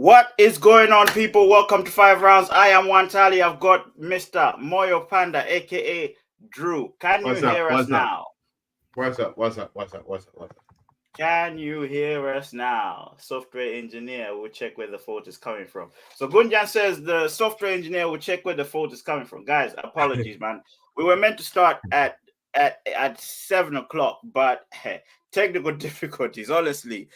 What is going on, people? Welcome to 5 Rounds. I am Wantali. I've got Mr. Moyo Panda, aka Drew. Can you hear us now? What's up? Can you hear us now? Software engineer will check where the fault is coming from. So Gunjan says the software engineer will check where the fault is coming from. Guys, apologies, man. We were meant to start at 7 o'clock, but technical difficulties. Honestly,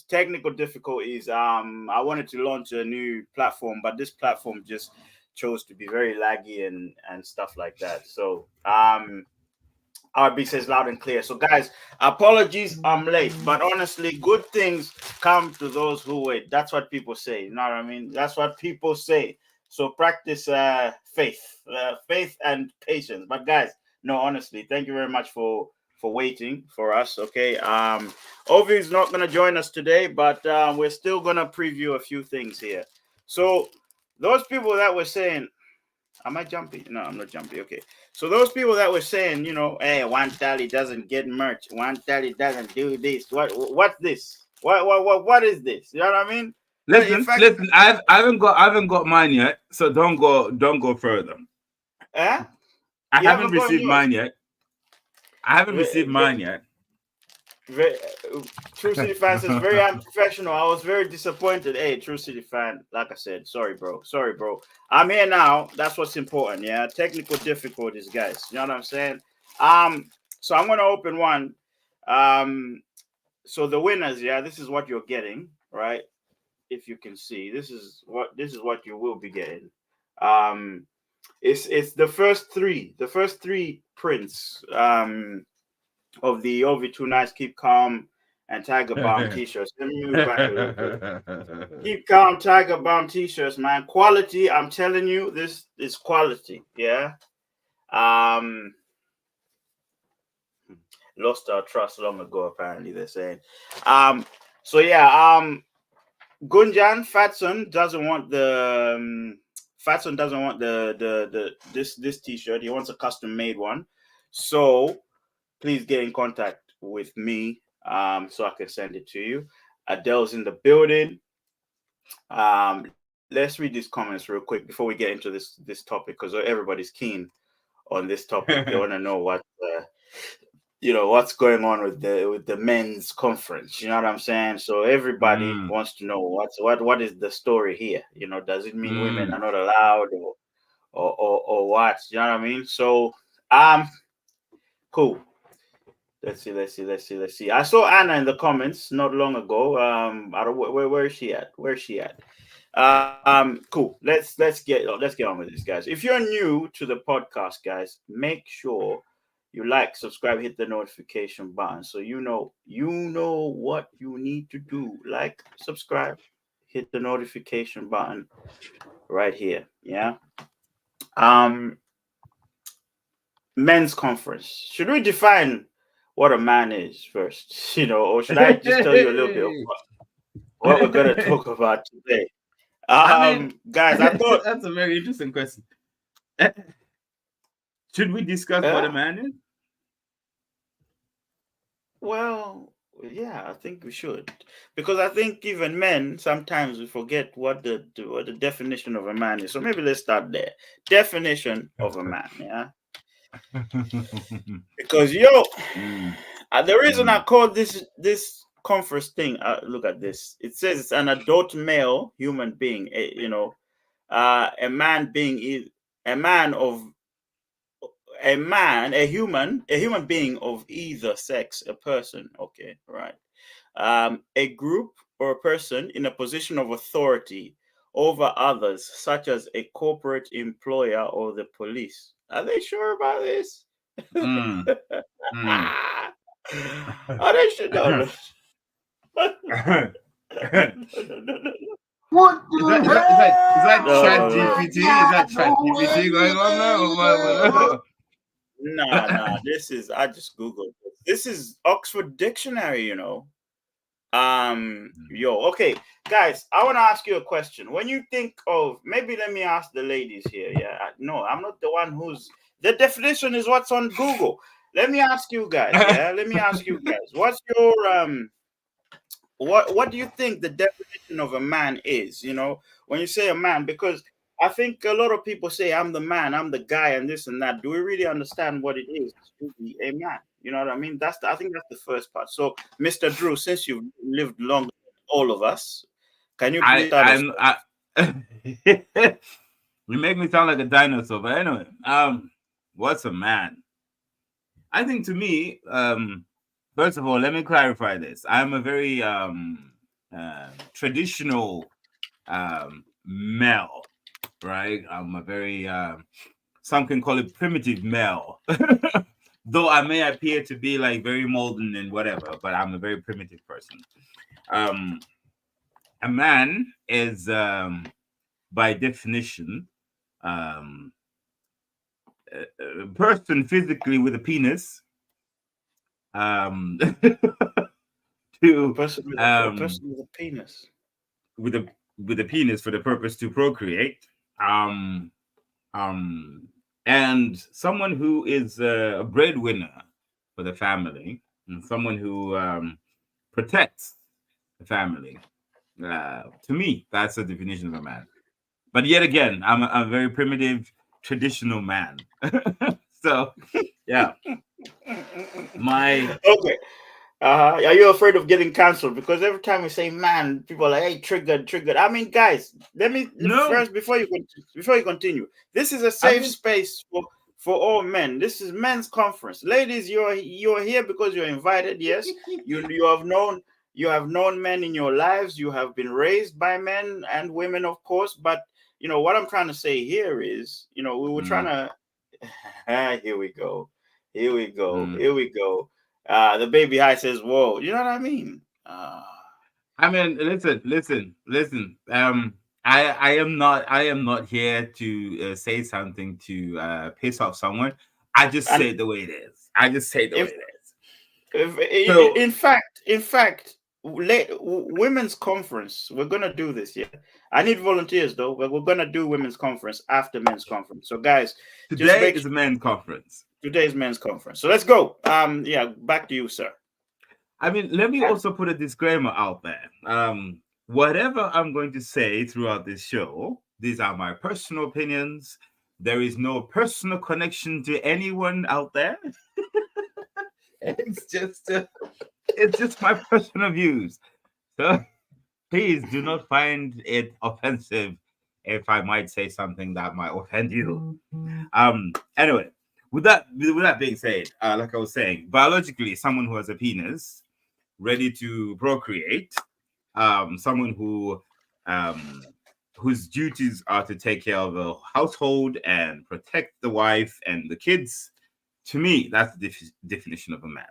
technical difficulties. I wanted to launch a new platform, but this platform just chose to be very laggy and stuff like that. So RB says loud and clear. So, guys, apologies, I'm late, but honestly, good things come to those who wait. That's what people say. You know what I mean? That's what people say. So, practice faith and patience. But, guys, no, honestly, thank you very much for waiting for us. Okay, Ovi is not going to join us today, but we're still going to preview a few things here. So, those people that were saying, am I jumpy? No, I'm not jumpy. Okay. So those people that were saying, hey, Wantali doesn't get merch. Wantali doesn't do this. What's this? What is this? You know what I mean? Listen. I haven't got mine yet, so don't go further. Eh? I haven't received mine yet. True City fan says very unprofessional. I was very disappointed. Hey, True City fan, like I said, sorry, bro. I'm here now. That's what's important. Yeah, technical difficulties, guys. You know what I'm saying? So I'm gonna open one. So the winners, yeah, this is what you're getting, right? If you can see, this is what you will be getting. It's the first three prints. Of the OV2 Nice Keep Calm and Tiger Bomb t-shirts. Let me move back a little bit. Keep Calm, Tiger Bomb t-shirts, man. Quality, I'm telling you, this is quality. Yeah. Lost our trust long ago, apparently, they're saying. So yeah, Gunjan Fatson doesn't want this t-shirt. He wants a custom made one. So please get in contact with me so I can send it to you. Adele's in the building. Let's read these comments real quick before we get into this topic, because everybody's keen on this topic. They want to know what's going on with the men's conference. You know what I'm saying? So everybody wants to know what is the story here. Does it mean women are not allowed or what? You know what I mean? So cool. Let's see. I saw Anna in the comments not long ago. I don't where is she at? Cool. Let's get on with this, guys. If you're new to the podcast, guys, make sure you like, subscribe, hit the notification button so you know what you need to do. Like, subscribe, hit the notification button right here. Yeah. Men's conference. Should we define what a man is first, or should I just tell you a little bit of what we're going to talk about today? Guys, I thought that's a very interesting question. Should we discuss what a man is? Well, yeah, I think we should, because I think even men sometimes we forget what the definition of a man is. So maybe let's start there. Definition of a man, yeah. Because the reason I call this conference thing, look at this. It says it's an adult male human being. A human being of either sex, a person. Okay, right. A group or a person in a position of authority over others, such as a corporate employer or the police. Are they sure about this? Are they sure? No. What is that ChatGPT? Is that ChatGPT going on now? No. This is, I just Googled it. This is Oxford Dictionary, Okay, guys, I want to ask you a question. When you think of, maybe let me ask the ladies here. Yeah, no, I'm not the one who's, the definition is what's on Google. Let me ask you guys. Yeah, what's your what do you think the definition of a man is? When you say a man, because I think a lot of people say I'm the man, I'm the guy, and this and that. Do we really understand what it is to be a man? You know what I mean? I think that's the first part. So, Mr. Drew, since you've lived longer than all of us, can you please I start us I'm off? I. You make me sound like a dinosaur, but anyway, what's a man? I think to me, first of all, let me clarify this. I'm a very traditional male, right? I'm a very some can call it primitive male. Though I may appear to be like very modern and whatever, but I'm a very primitive person. Um, a man is, by definition, um, a person physically with a penis, um, A to person with a um, person with a penis. with a penis for the purpose to procreate. Um, um, and someone who is a breadwinner for the family, and someone who protects the family. To me, that's the definition of a man. But yet again, I'm a very primitive, traditional man. So, yeah, my Okay. Are you afraid of getting cancelled? Because every time we say "man," people are like, "Hey, triggered, triggered." I mean, guys, let me no, first before you continue. This is a I safe mean, space for all men. This is men's conference. Ladies, you're here because you're invited. Yes, you have known men in your lives. You have been raised by men and women, of course. But what I'm trying to say here is, we were trying mm, to. Here we go. Here we go. mm. Here we go. The baby high says, "Whoa," you know what I mean? I mean, listen. I am not here to say something to piss off someone. I just And say it the way it is. I just say it the way if, it is. in So fact, women's conference, we're gonna do this. Yeah, I need volunteers though, but we're gonna do women's conference after men's conference. So, guys, just today make is sure a men's conference. today's men's conference. So let's go. Yeah, back to you, sir. I mean, let me also put a disclaimer out there. Whatever I'm going to say throughout this show, these are my personal opinions. There is no personal connection to anyone out there. It's just, it's just my personal views. So please do not find it offensive if I might say something that might offend you. Anyway, with that being said, like I was saying, biologically, someone who has a penis ready to procreate, someone um, whose duties are to take care of the household and protect the wife and the kids. To me, that's the definition of a man.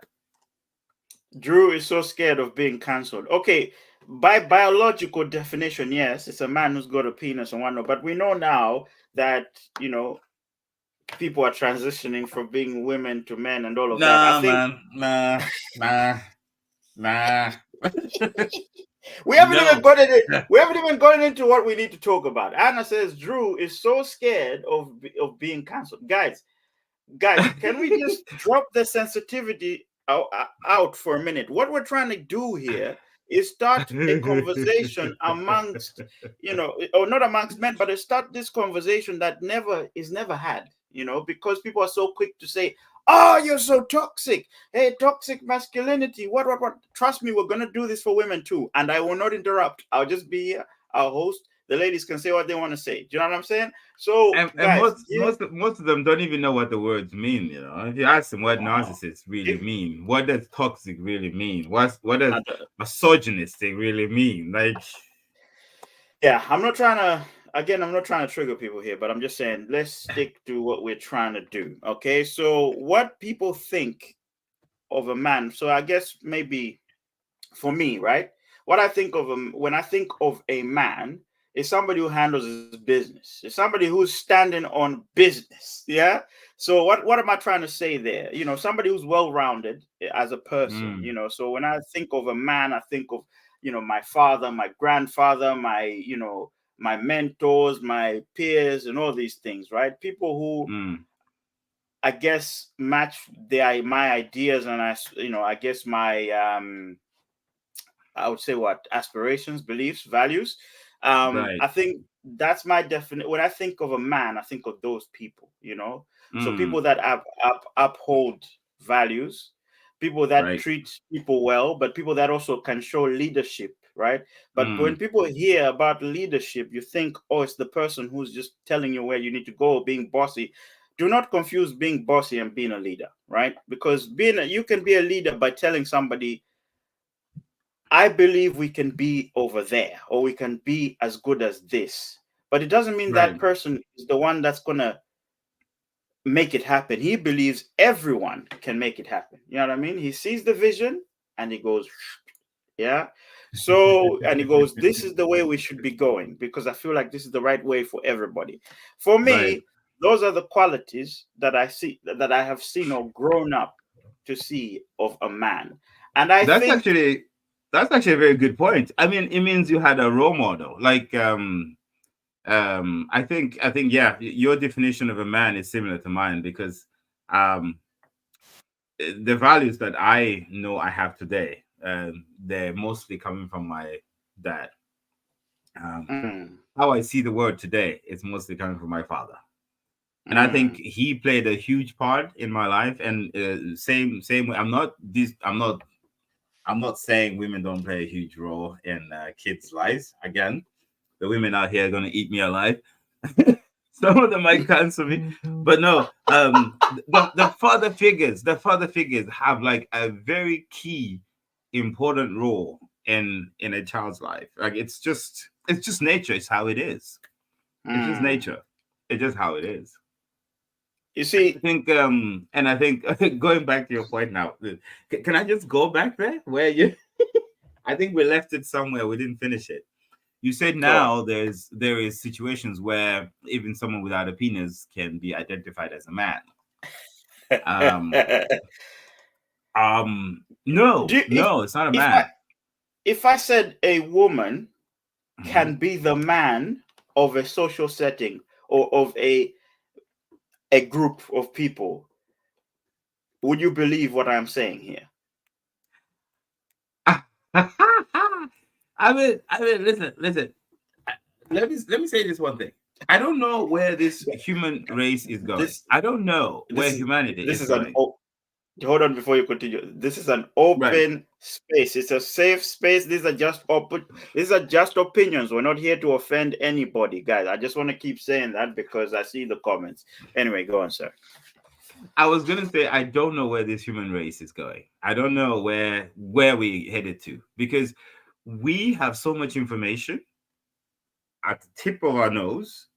Drew is so scared of being cancelled. Okay, by biological definition, yes, it's a man who's got a penis and whatnot. But we know now that people are transitioning from being women to men and all of that. I Nah, think man, nah. we haven't even No. gotten it. We haven't even gotten into what we need to talk about. Anna says Drew is so scared of being cancelled. Guys, can we just drop the sensitivity out for a minute? What we're trying to do here is start a conversation amongst, or not amongst men, but to start this conversation that never had, because people are so quick to say, "Oh, you're so toxic. Hey, toxic masculinity. What? Trust me, we're gonna do this for women too." And I will not interrupt. I'll just be here. I'll host. The ladies can say what they want to say. Do you know what I'm saying? So, And guys, give most of them don't even know what the words mean. If you ask them what wow. narcissist really Give mean, what does toxic really mean, what does and, misogynistic really mean? Like, yeah, I'm not trying to trigger people here, but I'm just saying let's stick to what we're trying to do. Okay, so what people think of a man. So I guess maybe for me, right? What I think of when I think of a man is somebody who handles his business. It's somebody who's standing on business. Yeah. So what am I trying to say there? Somebody who's well rounded as a person. mm, So when I think of a man, I think of my father, my grandfather, my mentors, my peers, and all these things. Right? People who mm, I guess match my ideas and I guess my I would say what aspirations, beliefs, values. Right. I think that's my definite. When I think of a man, I think of those people. So Mm, people that uphold values, people that right. treat people well, but people that also can show leadership, right? But when Mm, people hear about leadership, you think, oh, it's the person who's just telling you where you need to go, being bossy. Do not confuse being bossy and being a leader, right? Because you can be a leader by telling somebody, I believe we can be over there, or we can be as good as this. But it doesn't mean that right. person is the one that's gonna make it happen. He believes everyone can make it happen. You know what I mean? He sees the vision and he goes, yeah. So, and he goes, this is the way we should be going, because I feel like this is the right way for everybody. For Right. me, those are the qualities that I see, that I have seen or grown up to see of a man. And I That's think, actually that's actually a very good point. I mean, it means you had a role model. Like I think yeah, your definition of a man is similar to mine because um the values that I know I have today, they're mostly coming from my dad. Um, mm, how I see the world today is mostly coming from my father, and I think mm, he played a huge part in my life. And same way, I'm not saying women don't play a huge role in kids' lives. Again, the women out here are gonna eat me alive. Some of them might cancel me, but no. The father figures have like a very key, important role in a child's life. Like it's just nature. It's how it is. It's just mm. nature. It's just how it is. You I see, think and I think going back to your point now, can I just go back there where you I think we left it somewhere. We didn't finish it. You said go on. now there is situations where even someone without a penis can be identified as a man. Um, Do no, you, no, it's not a if I man. if I said a woman Mhm. can be the man of a social setting, or of a group of people, would you believe what I'm saying here? I mean, listen. Let me say this one thing. I don't know where this human race is going. This I don't know this where is humanity this is is an going. o- hold on before you continue. This is an Right. open space. It's a safe space. These are just opinions. We're not here to offend anybody, guys. I just want to keep saying that because I see the comments. Anyway, go on, sir. I was gonna say I don't know where this human race is going. I don't know where we headed to because we have so much information at the tip of our nose,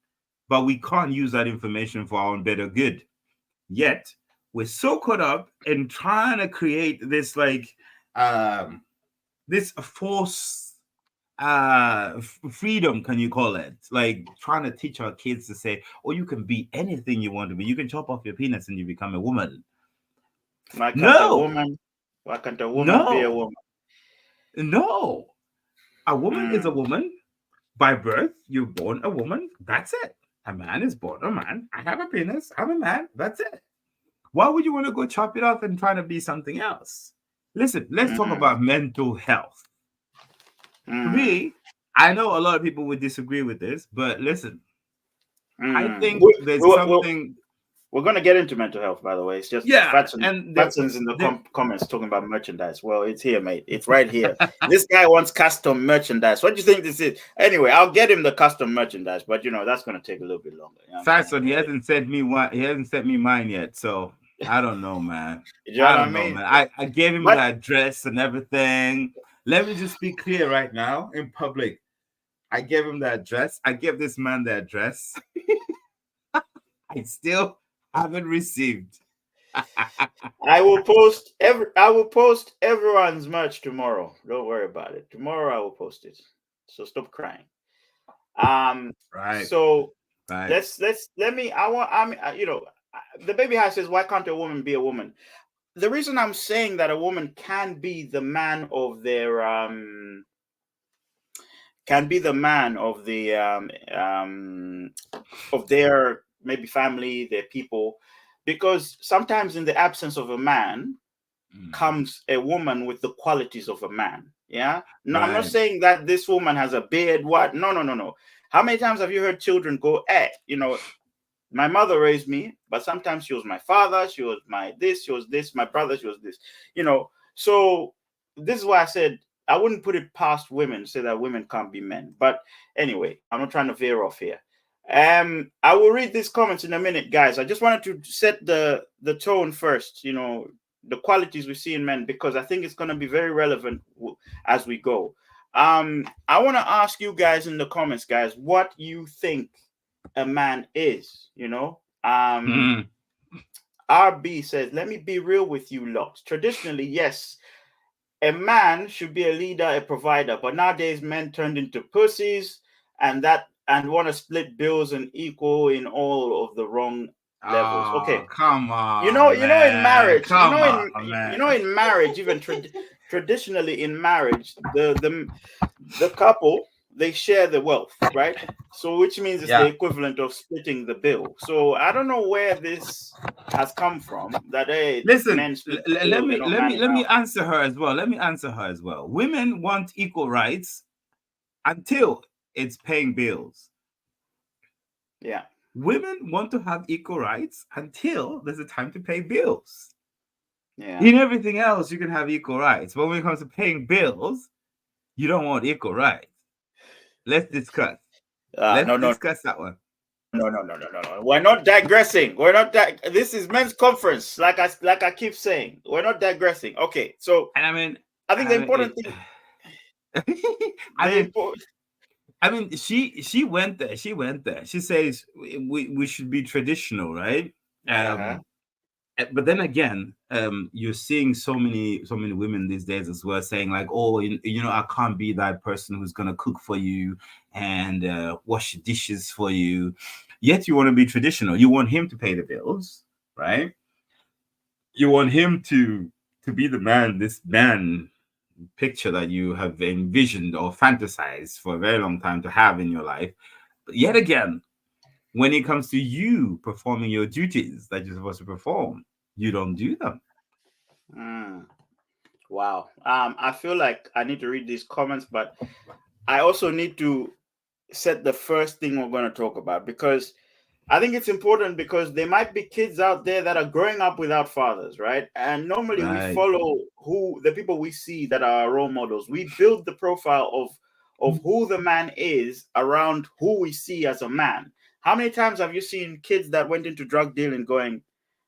but we can't use that information for our own better good. Yet we're so caught up in trying to create this um this force freedom, can you call it, like trying to teach our kids to say, oh, you can be anything you want to be, you can chop off your penis and you become a woman. Why can't a No, woman? Why can't a woman be a no, woman? no. A woman is a Mm, woman by birth. You're born a woman. That's it. A man is born a man. I have a penis. I'm a man. That's it. Why would you want to go chop it off and try to be something else? Listen, let's talk mm, about mental health. For mm, me, I know a lot of people would disagree with this, but listen, I mm. think there's something, We're going to get into mental health, by the way. It's just yeah, and Fatson's in the the comments talking about merchandise. Well, it's here, mate. It's right here. This guy wants custom merchandise. What do you think this is? Anyway, I'll get him the custom merchandise, but that's going to take a little bit longer. You know what I'm saying? Fatson, he hasn't sent me one. He hasn't sent me mine yet, so I don't know, man. You know I what I don't know, mean? man. I gave him the But address and everything. Let me just be clear right now in public. I gave him the address. I gave this man the address. I still haven't received. I will post everyone's merch tomorrow. Don't worry about it. Tomorrow I will post it. So stop crying. Um, Right, so right. let me. I want. The baby house says, "Why can't a woman be a woman?" The reason I'm saying that a woman can be the man of their can be the man of their maybe family, their people, because sometimes in the absence of a man Mm, comes a woman with the qualities of a man. Yeah. No, I'm not Right. saying that this woman has a beard. What? No, no, no, no. How many times have you heard children go, my mother raised me, but sometimes she was my father, she was my this, she was this, my brother, she was this. So this is why I said I wouldn't put it past women, say that women can't be men. But anyway, I'm not trying to veer off here. I will read these comments in a minute, guys. I just wanted to set the tone first, the qualities we see in men, because I think it's going to be very relevant as we go. I want to ask you guys in the comments, guys, what you think a man is, Mm. RB says, let me be real with you lot. Traditionally, yes, a man should be a leader, a provider, but nowadays men turned into pussies and want to split bills and equal in all of the wrong levels. Okay. Oh, come on, In man. marriage, Come on, man. in marriage, even traditionally in marriage, the couple, they share the wealth, right? So which means it's the Yeah. equivalent of splitting the bill. So I don't know where this has come from that Listen, men split the let bill, they me don't let man me let me around. answer her as well. Let me answer her as well. Women want equal rights until it's paying bills. Yeah. Women want to have equal rights until there's a time to pay bills. Yeah. In everything else, you can have equal rights. But when it comes to paying bills, you don't want equal rights. Let's discuss. Let's No, no, discuss that one. no. We're not digressing. We're not this is men's conference. Like I keep saying. We're not digressing. Okay. So And I mean, I think the I mean, important thing I the mean, important she went there. She went there. She says we should be traditional, right? uh-huh. But then again, you're seeing so many women these days as well saying like, oh, I can't be that person who's gonna cook for you and wash the dishes for you. Yet you want to be traditional. You want him to pay the bills, right? You want him to be the man, this man picture that you have envisioned or fantasized for a very long time to have in your life. But yet again, when it comes to you performing your duties that you're supposed to perform, you don't do them. Mm, wow. I feel like I need to read these comments, but I also need to set the first thing we're going to talk about, because I think it's important, because there might be kids out there that are growing up without fathers, right? And normally we Right. follow who the people we see that are our role models. We build the profile of who the man is around who we see as a man. How many times have you seen kids that went into drug dealing going,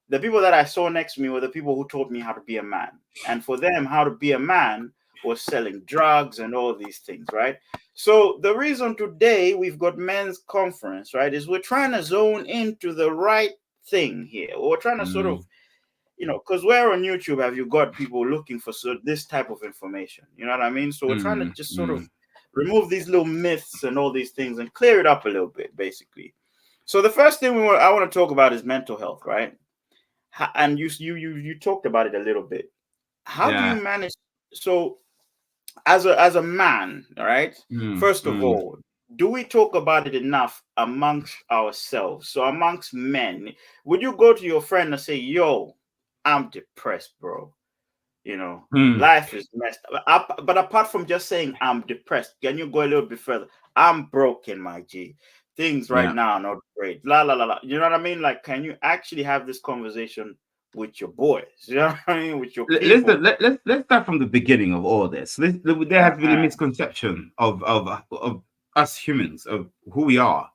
the people that I saw next to me were the people who taught me how to be a man. And for them, how to be a man was selling drugs and all these things, right? So the reason today we've got men's conference, right, is we're trying to zone into the right thing here. We're trying to sort of, Mm, because we're on YouTube, have you got people looking for this type of information? You know what I mean? So we're trying to mm, just sort of mm. remove these little myths and all these things and clear it up a little bit, basically. So the first thing I want to talk about is mental health, right? And you talked about it a little bit. How do you Yeah. manage? So as a man, all right, Mm, first of mm. all, do we talk about it enough amongst ourselves? So amongst men, would you go to your friend and say, yo, I'm depressed, bro, Mm. life is messed up. But apart from just saying I'm depressed, can you go a little bit further? I'm broken, my G. Things right Yeah. now are not great. La la la la. You know what I mean? Like, can you actually have this conversation with your boys? You know what I mean? With your Listen, people. let's start from the beginning of all this. There has been a Uh-huh. misconception of us humans, of who we are,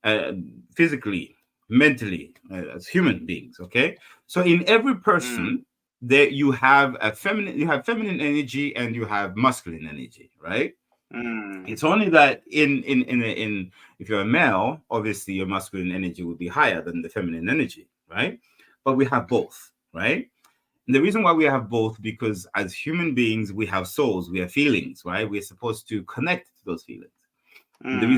uh, physically, mentally, as human beings. Okay, so in every Mm, person, there you have feminine energy and you have masculine energy, right? mm, It's only that in if you're a male, obviously your masculine energy will be higher than the feminine energy, right? But we have both, right? And the reason why we have both, because as human beings, we have souls, we have feelings, right? We're supposed to connect to those feelings. And mm, the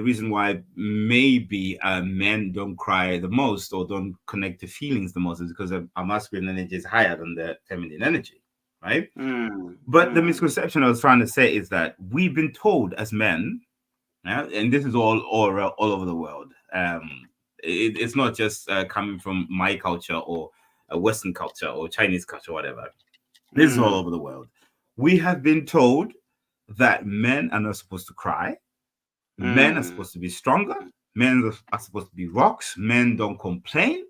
reason why maybe men don't cry the most or don't connect to feelings the most is because our masculine energy is higher than the feminine energy, right? mm, But the mm, misconception I was trying to say is that we've been told as men, yeah, and this is all over the world. It's not just coming from my culture or a Western culture or Chinese culture, whatever. This is all mm, over the world. We have been told that men are not supposed to cry. Men are Mm. supposed to be stronger. Men are supposed to be rocks. Men don't complain.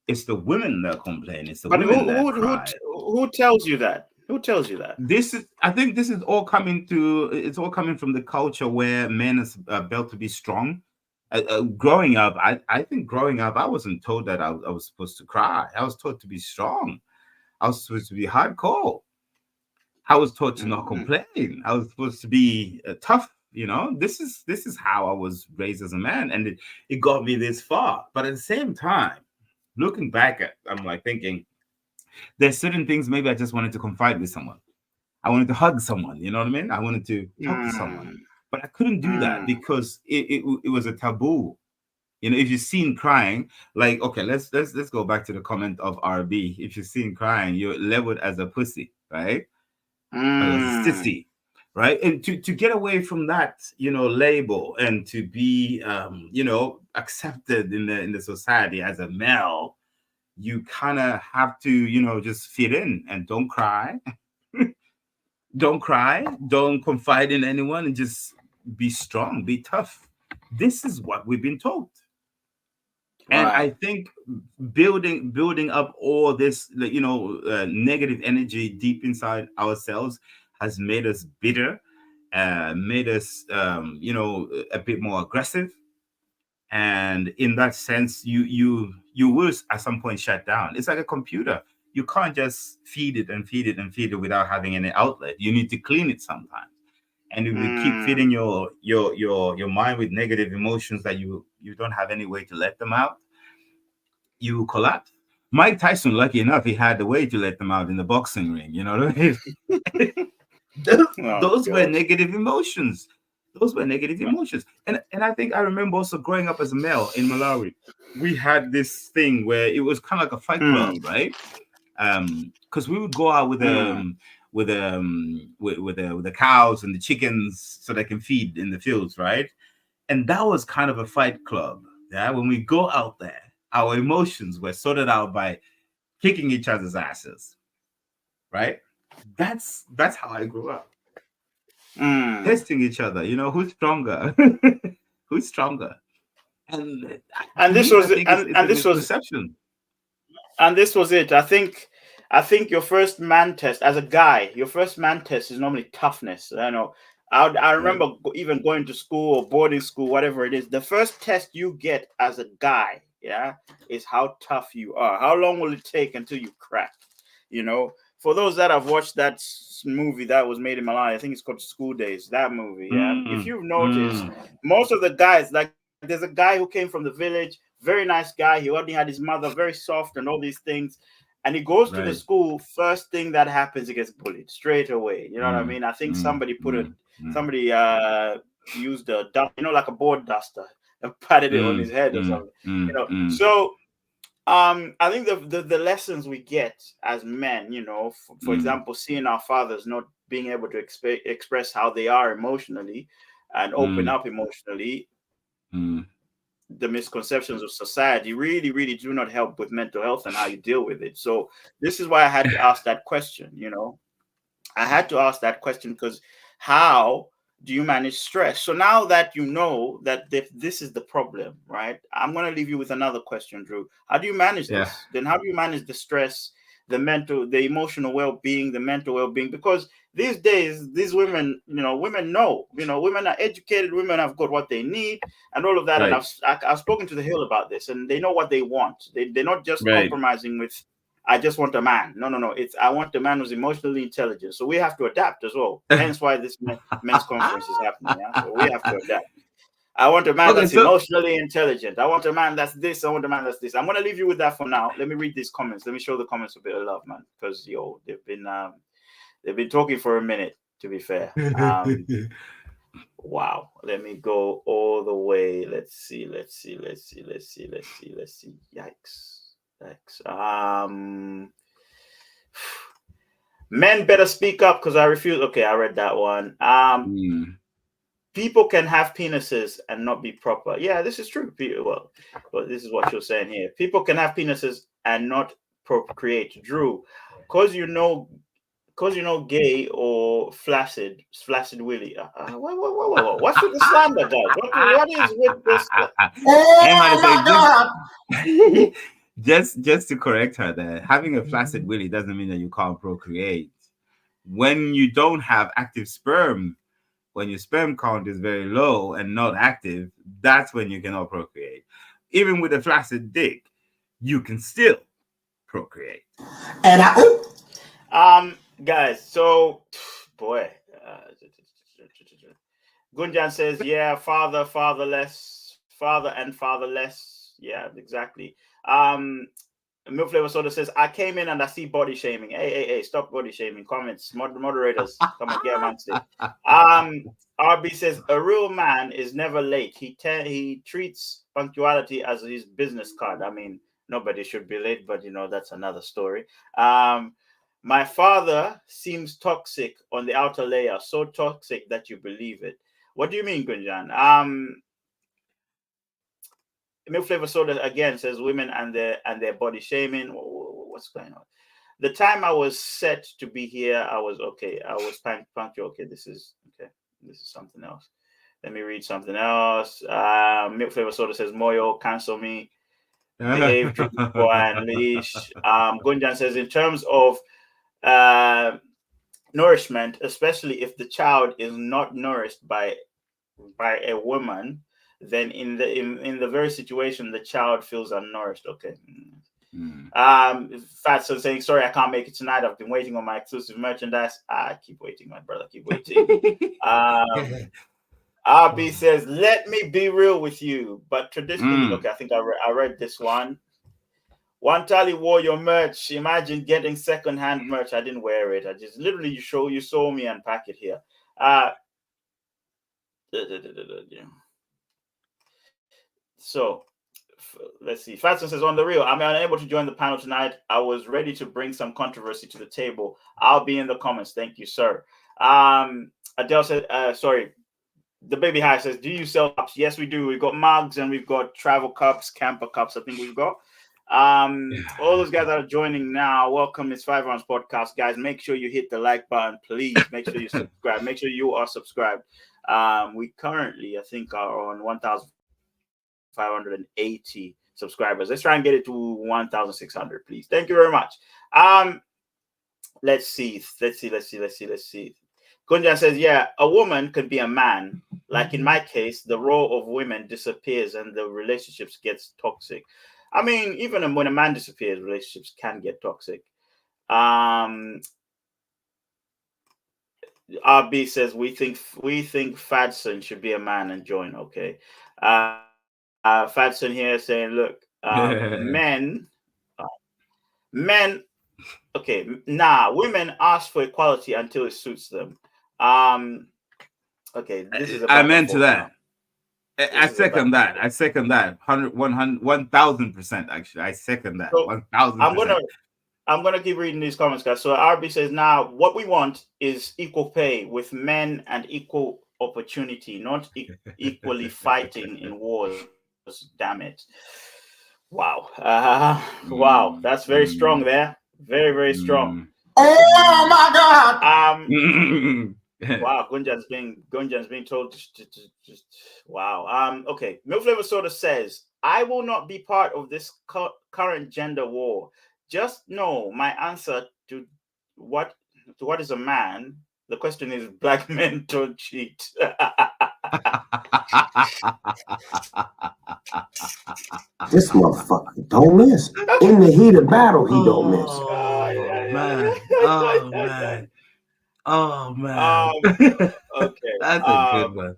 It's the women that complain. It's the But women that cry. who tells you that? Who tells you that? This is, I think, this is all coming to. It's all coming from the culture where men are built to be strong. Growing up, I think growing up, I wasn't told that I was supposed to cry. I was taught to be strong. I was supposed to be hardcore. I was taught to not Mm-hmm. complain. I was supposed to be tough. This is how I was raised as a man, and it got me this far. But at the same time, looking back at, I'm like thinking, there's certain things maybe I just wanted to confide with someone. I wanted to hug someone. You know what I mean? I wanted to talk to someone, Mm. but I couldn't do that Mm. because it was a taboo. If you're seen crying, like, okay, let's go back to the comment of RB. If you're seen crying, you're labeled as a pussy, right? As a Mm. sissy, right? And to get away from that, label, and to be, accepted in the society as a male, you kind of have to, just fit in and don't cry, don't cry, don't confide in anyone, and just be strong, be tough. This is what we've been told. And I Right. think building up all this, like, negative energy deep inside ourselves has made us bitter, made us, a bit more aggressive. And in that sense, you will at some point shut down. It's like a computer. You can't just feed it and feed it and feed it without having any outlet. You need to clean it sometimes. And if you keep Mm. feeding your mind with negative emotions that you don't have any way to let them out, you collapse. Mike Tyson, lucky enough, he had the way to let them out in the boxing ring. You know what I mean? those, Oh those were God. negative emotions. Those were negative emotions. And I think I remember also growing up as a male in Malawi, we had this thing where it was kind of like a fight club, Mm. right? Because we would go out Mm. with the cows and the chickens so they can feed in the fields, right? And that was kind of a fight club. Yeah, when we go out there, our emotions were sorted out by kicking each other's asses, right? That's how I grew up. Mm. Testing each other, who's stronger, who's stronger. And And to this me, I was think it's and a this was misconception. and this was it. I think your first man test as a guy, your first man test is normally toughness. I Right. remember even going to school or boarding school, whatever it is. The first test you get as a guy, yeah, is how tough you are. How long will it take until you crack? For those that have watched that movie that was made in Malaya, I think it's called School Days. That movie, yeah. If Mm, you've noticed, mm, most of the guys, like there's a guy who came from the village, very nice guy. He already had his mother, very soft, and all these things. And he goes to the right. school. First thing that happens, he gets bullied straight away. You know what I Mm, mean? I think mm, somebody put a mm, mm, somebody used a dust, like a board duster, and patted it on his mm, head or mm, something. mm, mm. So I think the lessons we get as men, for Mm, example, seeing our fathers not being able to express how they are emotionally and open mm, up emotionally, mm. the misconceptions of society really, really do not help with mental health and how you deal with it. So this is why I had to ask that question. I had to ask that question because how do you manage stress? So now that you know that this is the problem, right? I'm going to leave you with another question, Drew. How do you manage Yeah. this? Then how do you manage the stress, the emotional well-being, the mental well-being? Because these days, these women, women know, women are educated, women have got what they need and all of that. And Right. I've spoken to the Hill about this, and they know what they want. They're not just Right. compromising with I just want a man. No, no, no. It's I want a man who's emotionally intelligent. So we have to adapt as well. Hence why this men's conference is happening. Yeah. So we have to adapt. I want a man Okay. that's So emotionally intelligent. I want a man that's this. I want a man that's this. I'm gonna leave you with that for now. Let me read these comments. Let me show the comments a bit of love, man. Because they've been talking for a minute. To be fair. Wow. Let me go all the way. Let's see. Let's see. Let's see. Let's see. Let's see. Let's see. Yikes. Yikes. Men better speak up because I refuse. Okay, I read that one. mm, People can have penises and not be proper. Yeah, this is true. Well, this is what you're saying here. People can have penises and not procreate. Drew, because because gay or flaccid Willie. What's with the slander, guys? What is with this? Hey, man, Oh say my God. just to correct her there, having a flaccid willy doesn't mean that you can't procreate. When you don't have active sperm, when your sperm count is very low and not active, that's when you cannot procreate. Even with a flaccid dick, you can still procreate. And Guys. So, boy, Gunjan says, yeah, father, father and fatherless. Yeah, exactly. Milk Flavor Soda says, I came in and I see body shaming. Hey, stop body shaming. Comments, moderators, come on, get amongst it. RB says, a real man is never late. He treats punctuality as his business card. I mean, nobody should be late, but that's another story. My father seems toxic on the outer layer, so toxic that you believe it. What do you mean, Gunjan? Milk Flavor Soda again says women and their body shaming. What's going on? The time I was set to be here, I was okay. I was punctual. Okay, this is okay. This is something else. Let me read something else. Milk Flavor Soda says Moyo, cancel me. Behave, boy, and leash. Gunjan says in terms of nourishment, especially if the child is not nourished by a woman, then in the very situation the child feels unnourished. Okay. Fatson saying, sorry, I can't make it tonight. I've been waiting on my exclusive merchandise. Keep waiting, my brother. Keep waiting. RB says, let me be real with you. But traditionally, okay, I think I read this one. One Tally wore your merch. Imagine getting secondhand merch. I didn't wear it. I just literally you saw me unpack it here. So let's see. Fatson says, on the real, I'm unable to join the panel tonight. I was ready to bring some controversy to the table. I'll be in the comments. Thank you, sir. Adele said, sorry. The Baby High says, do you sell cups? Yes, we do. We've got mugs and we've got travel cups, camper cups. I think we've got. All those guys that are joining now, welcome. It's 5 Rounds Podcast, guys. Make sure you hit the like button, please. Make sure you subscribe. Make sure you are subscribed. We currently, I think, are on 1,580 subscribers. Let's try and get it to 1,600, please. Thank you very much. Let's see. Kunjan says, yeah, a woman could be a man. Like in my case, the role of women disappears and the relationships gets toxic. I mean, even when a man disappears, relationships can get toxic. RB says we think Fadson should be a man and join. Okay, Fadson here saying, look, men. Okay, women ask for equality until it suits them. Okay, this is a I'm into that. Now. I second that. 1,000%. Actually, I second that. 1,000%. I'm gonna keep reading these comments, guys. So RB says, now what we want is equal pay with men and equal opportunity, not equally fighting in wars. Damn it! Wow, wow, that's very strong there. Very, very strong. oh my God. Wow, Gunjan's being told to just wow. Okay. Milk Flavor Soda says, I will not be part of this current gender war. Just know my answer to what is a man. The question is, black men don't cheat. This motherfucker don't miss. In the heat of battle, he don't miss. Oh man. Okay. That's a good one.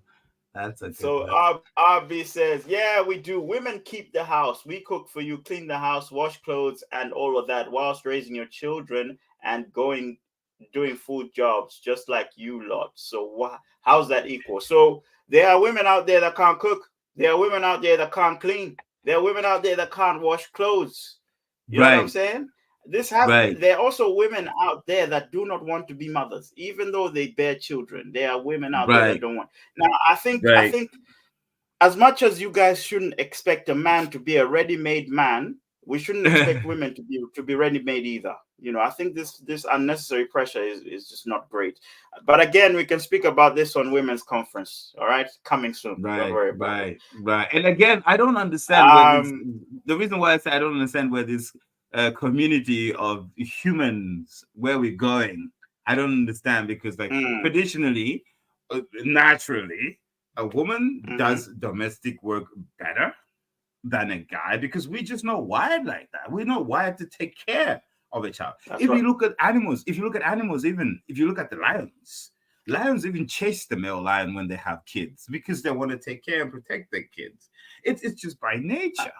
That's a good one. RB says, yeah, we do. Women keep the house. We cook for you, clean the house, wash clothes, and all of that whilst raising your children and doing food jobs, just like you lot. So how's that equal? So there are women out there that can't cook. There are women out there that can't clean. There are women out there that can't wash clothes. You know what I'm saying? There are also women out there that do not want to be mothers, even though they bear children. There are women out there that don't want. Now, I think as much as you guys shouldn't expect a man to be a ready-made man, We shouldn't expect women to be ready made either. I think this unnecessary pressure is just not great. But again, we can speak about this on women's conference. All right, coming soon. Don't Right, worry about it. right, right. And again, I don't understand where this. Um. The reason why I say I don't understand where this community of humans, where we're going, I don't understand because, like, Mm, traditionally, naturally, a woman mhm. does domestic work better than a guy because we just not wired like that. We're not wired to take care of a child. That's If right. you look at animals, even if you look at the lions even chase the male lion when they have kids because they want to take care and protect their kids. It's just by nature.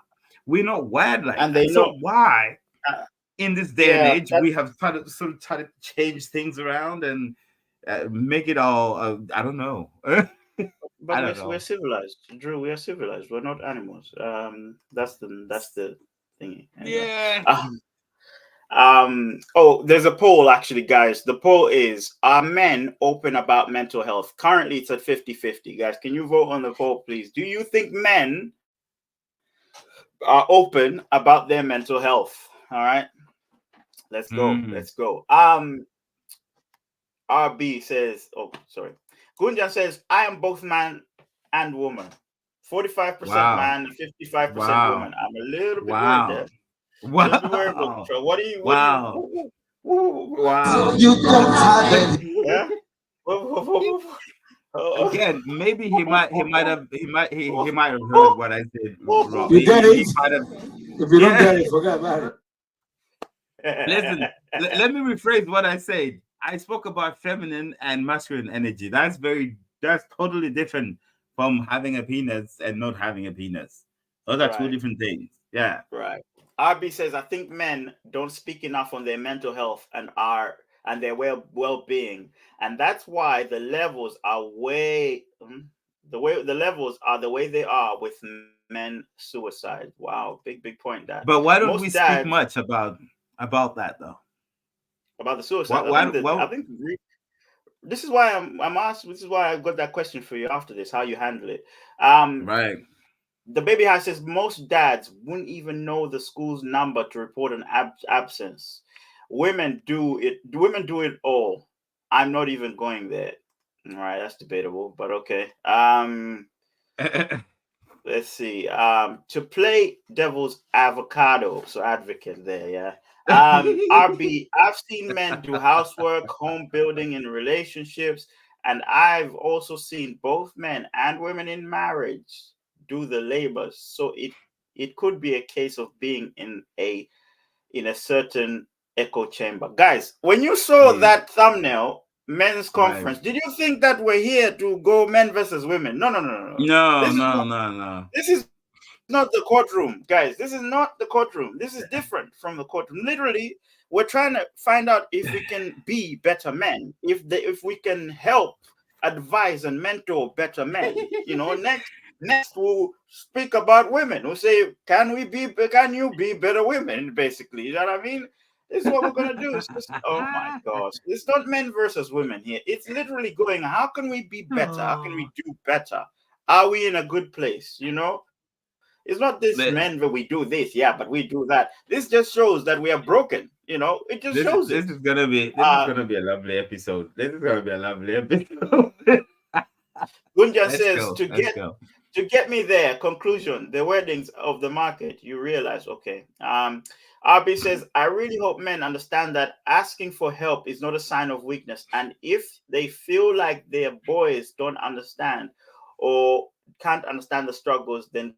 We're not wired like And they that. So know. why, Uh, in this day and yeah. age, we have tried to change things around and make it all? I don't know. I But we're don't we're know. civilized, Drew. We are civilized. We're not animals. That's the thingy. Anyway. Yeah. Oh, there's a poll actually, guys. The poll is: are men open about mental health? Currently, it's at 50-50. Guys, can you vote on the poll, please? Do you think men are open about their mental health? All right, let's go. Mm. Let's go. RB says, oh, sorry. Gunjan says, I am both man and woman. 45% Wow. man, 55% Wow. woman. I'm a little bit worried Wow. there. A little bit worried, but Wow. what do you, Wow. So Wow. you don't have it. yeah? Again, maybe he might have heard what I said wrong. You get it? He might have. If you don't Yeah. get it, forget about it. Listen, let me rephrase what I said. I spoke about feminine and masculine energy. That's totally different from having a penis and not having a penis. Those are two Right, different things. Yeah. right. RB says, I think men don't speak enough on their mental health and their well-being, and that's why the levels are the levels are the way they are with men suicide. Wow, big point that But why don't most we speak dads much about that though? about the suicides. What I why think that I why think this is why I'm asked. This is why I got that question for you after this. How you handle it? Um, right. the baby house says most dads wouldn't even know the school's number to report an absence. Women do it. Women do it all. I'm not even going there. All right, that's debatable, but okay. Let's see. To play devil's avocado, so advocate there, yeah. RB, I've seen men do housework, home building, and relationships, and I've also seen both men and women in marriage do the labors. So it could be a case of being in a certain echo chamber. Guys, when you saw Mm, that thumbnail, men's right. conference, did you think that we're here to go men versus women? No, no, no, no, no. No, This is no, not no, no. this is not the courtroom, guys. This is not the courtroom. This is different from the courtroom. Literally, we're trying to find out if we can be better men, if we can help advise and mentor better men. Next we'll speak about women. We'll say, can you be better women? Basically, you know what I mean? This is what we're gonna do. It's just, oh my gosh, it's not men versus women here. It's literally going, how can we be better? How can we do better? Are we in a good place? It's not this men where we Li- do this, yeah, but we do that. This just shows that we are broken. It just shows it. this is Uh, gonna be a lovely episode. This is gonna be a lovely episode. Gunja Let's says go. Let's go. to get me there. Conclusion: the weddings of the market. You realize, okay. RB says, I really hope men understand that asking for help is not a sign of weakness, and if they feel like their boys don't understand or can't understand the struggles, then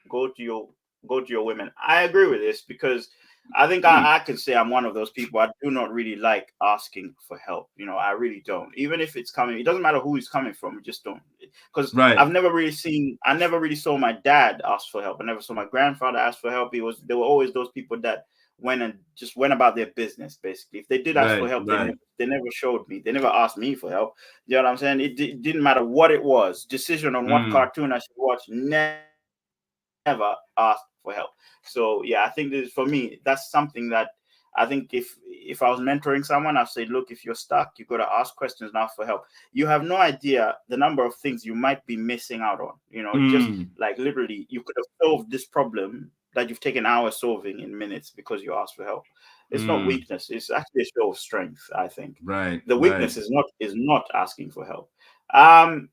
go to your women. I agree with this because I think I could say I'm one of those people. I do not really like asking for help. I really don't. Even if it's coming, it doesn't matter who it's coming from. You just don't. Because Right. I never really saw my dad ask for help. I never saw my grandfather ask for help. There were always those people that went about their business. Basically, if they did ask for Right. help, Right. they never showed me. They never asked me for help. You know what I'm saying? It didn't matter what it was. Decision on what Mm, cartoon I should watch. Never asked for help. So yeah, I think this for me. That's something that I think if I was mentoring someone, I'd say, look, if you're stuck, you got to ask questions now for help. You have no idea the number of things you might be missing out on. Just mm. like literally, you could have solved this problem that you've taken hours solving in minutes because you asked for help. It's not Mm, weakness. It's actually a show of strength. I think right, the right. weakness is not asking for help. Um,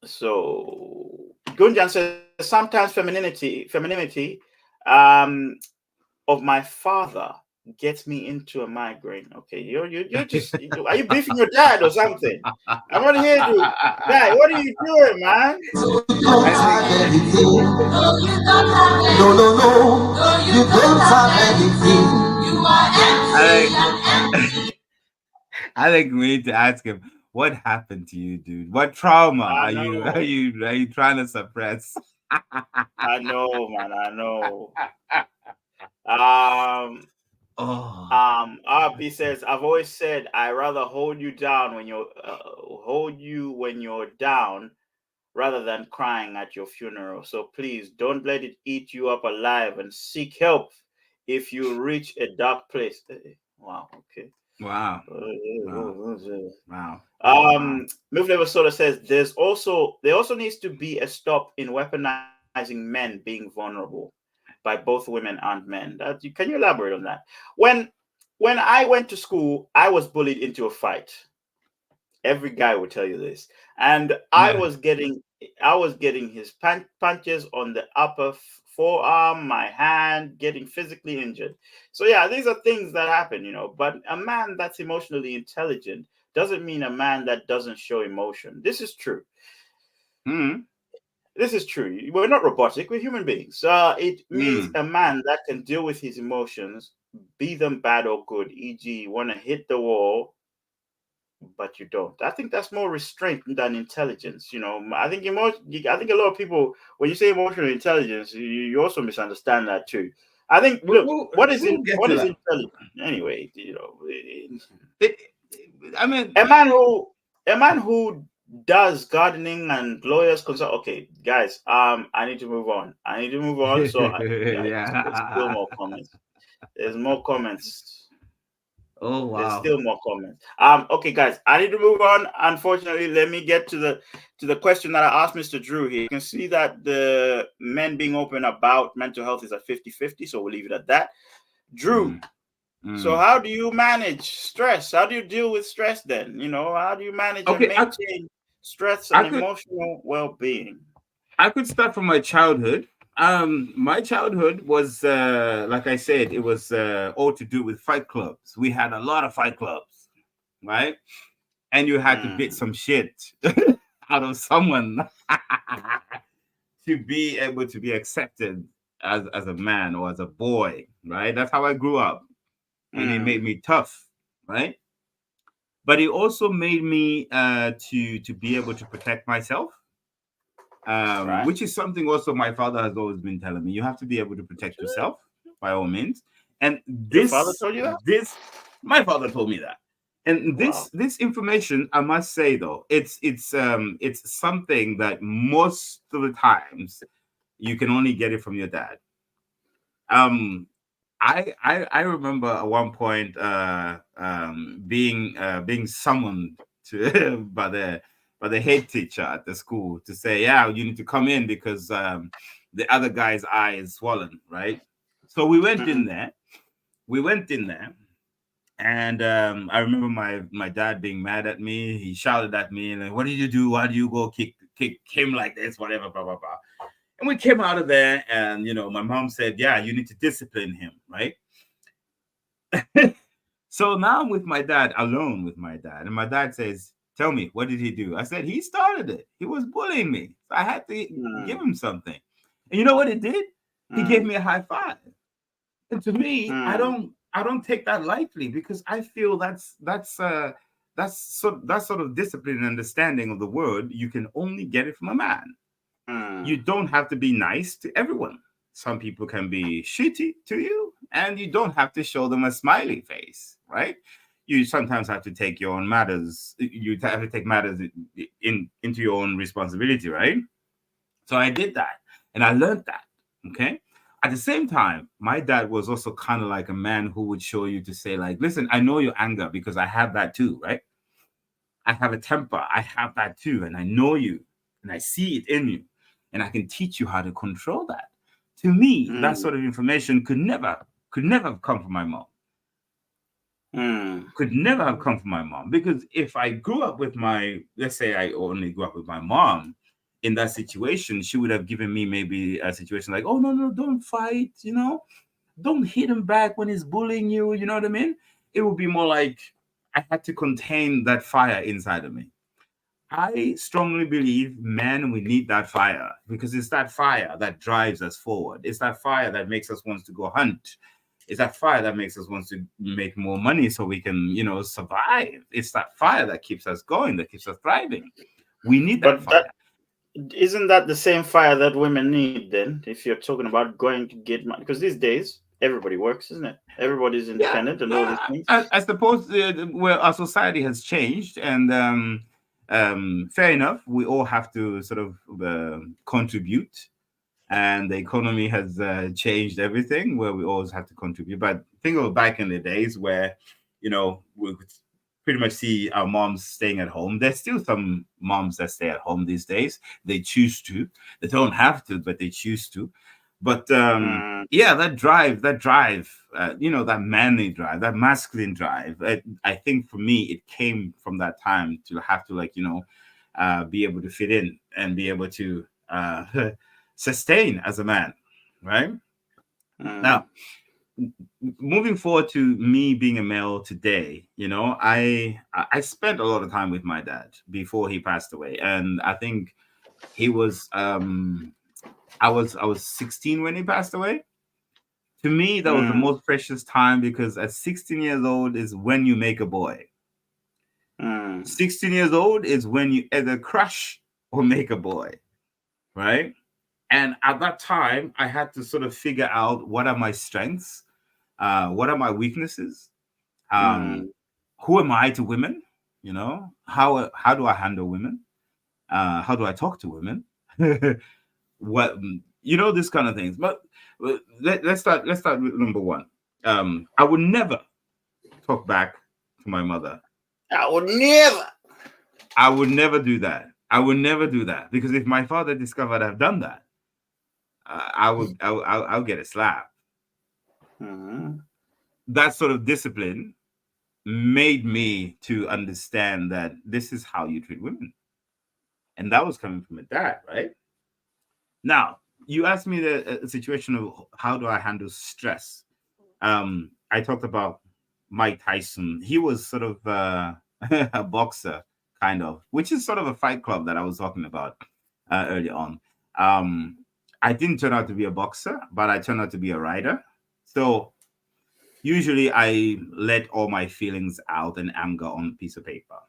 so Gunjan says sometimes femininity um of my father gets me into a migraine. Okay, you're just are you beefing your dad or something? I'm not here to guy. What are you doing, man? I think No, no, no, you don't have anything. You are I empty think I think we need to ask him what happened to you, dude. What trauma I are you are know, you are you trying to suppress? I know, man, I know. Um, Oh, RP says, I've always said I rather hold you when you're down rather than crying at your funeral. So please don't let it eat you up alive and seek help if you reach a dark place. Wow. Okay. wow, wow, wow, wow. Move Never Soda says there also needs to be a stop in weaponizing men being vulnerable by both women and men. Can you elaborate on that? When when I went to school, I was bullied into a fight. Every guy will tell you this. And I was getting his punches on the upper forearm, my hand, getting physically injured. So yeah, these are things that happen. But a man that's emotionally intelligent doesn't mean a man that doesn't show emotion. This is true. Mm, This is true. We're not robotic. We're human beings. It means mm. a man that can deal with his emotions, be them bad or good. E.g., you want to hit the wall, but you don't. I think that's more restraint than intelligence. I think a lot of people, when you say emotional intelligence, you also misunderstand that too. I think, look, We'll get what to is that. intelligence anyway? It, I mean, A man who does gardening and lawyers consult. Okay, guys, I need to move on. So, guys, there's still yeah. more comments. There's more comments. Oh There's wow. still more comments. Okay, guys, I need to move on. Unfortunately, let me get to the question that I asked Mr. Drew here. You can see that the men being open about mental health is at 50-50, so we'll leave it at that. Drew, Mm, so mm. how do you manage stress? How do you deal with stress then? How do you manage and Okay, maintain stress I and could emotional well-being? I could start from my childhood. My childhood was like I said, it was all to do with fight clubs. We had a lot of fight clubs, right? And you had to beat Mm, some shit out of someone to be able to be accepted as a man or as a boy, right? That's how I grew up, and it made mm, me tough, right? But it also made me to be able to protect myself, right? which is something also my father has always been telling me. You have to be able to protect yourself by all means. And Your father told you that? this, my father told me that. And Wow. this information, I must say though, it's something that most of the times you can only get it from your dad. Um, I remember at one point being summoned to by the head teacher at the school to say, yeah, you need to come in because the other guy's eye is swollen, right? So Mm-mm, we went in there, and I remember my dad being mad at me. He shouted at me like, what did you do? Why do you go kick him like this, whatever, blah blah blah. And we came out of there, and my mom said, yeah, you need to discipline him, right? So now I'm with my dad, alone with my dad, and my dad says, tell me, what did he do? I said, he started it. He was bullying me. So I had to give mm, him something. And you know what he did? He gave mm, me a high five. And to me, I mm, don't I don't take that lightly, because I feel that sort of discipline and understanding of the word, you can only get it from a man. You mm, don't have to be nice to everyone. Some people can be shitty to you, and you don't have to show them a smiley face, right? You sometimes have to take your own matters. You have to take matters into your own responsibility, right? So I did that, and I learned that. Okay. At the same time, my dad was also kind of like a man who would show you to say, like, listen, I know your anger because I have that too, right? I have a temper. I have that too. And I know you and I see it in you. And I can teach you how to control that. To me, that sort of information could never have come from my mom. Could never have come from my mom, because if I grew up with my, let's say I only grew up with my mom in that situation, she would have given me maybe a situation like, oh, no, don't fight, don't hit him back when he's bullying you, you know what I mean? It would be more like I had to contain that fire inside of me. I strongly believe, man, we need that fire, because it's that fire that drives us forward. It's that fire that makes us want to go hunt. It's that fire that makes us want to make more money so we can, survive. It's that fire that keeps us going, that keeps us thriving. We need that fire. Isn't that the same fire that women need then? If you're talking about going to get money, because these days everybody works, isn't it? Everybody's independent and all these things. I suppose where our society has changed, and fair enough, we all have to sort of contribute, and the economy has changed everything where we always have to contribute. But think of back in the days where, we could pretty much see our moms staying at home. There's still some moms that stay at home these days. They choose to. They don't have to, but they choose to. But that drive, that manly drive, that masculine drive, I think for me, it came from that time to have to be able to fit in and be able to sustain as a man, right? Now, moving forward to me being a male today, I spent a lot of time with my dad before he passed away, and I think he was I was 16 when he passed away. To me, that was the most precious time, because at 16 years old is when you make a boy. 16 years old is when you either crush or make a boy, right? And at that time, I had to sort of figure out, what are my strengths? What are my weaknesses? Who am I to women? How do I handle women? How do I talk to women? What, this kind of things. But let's start with number one. I would never talk back to my mother. I would never do that. I would never do that, because if my father discovered I've done that, I'll get a slap. That sort of discipline made me to understand that this is how you treat women, and that was coming from a dad, right? Now, you asked me the situation of how do I handle stress. I talked about Mike Tyson. He was sort of a boxer, kind of, which is sort of a fight club that I was talking about earlier on. I didn't turn out to be a boxer, but I turned out to be a writer. So usually I let all my feelings out and anger on a piece of paper.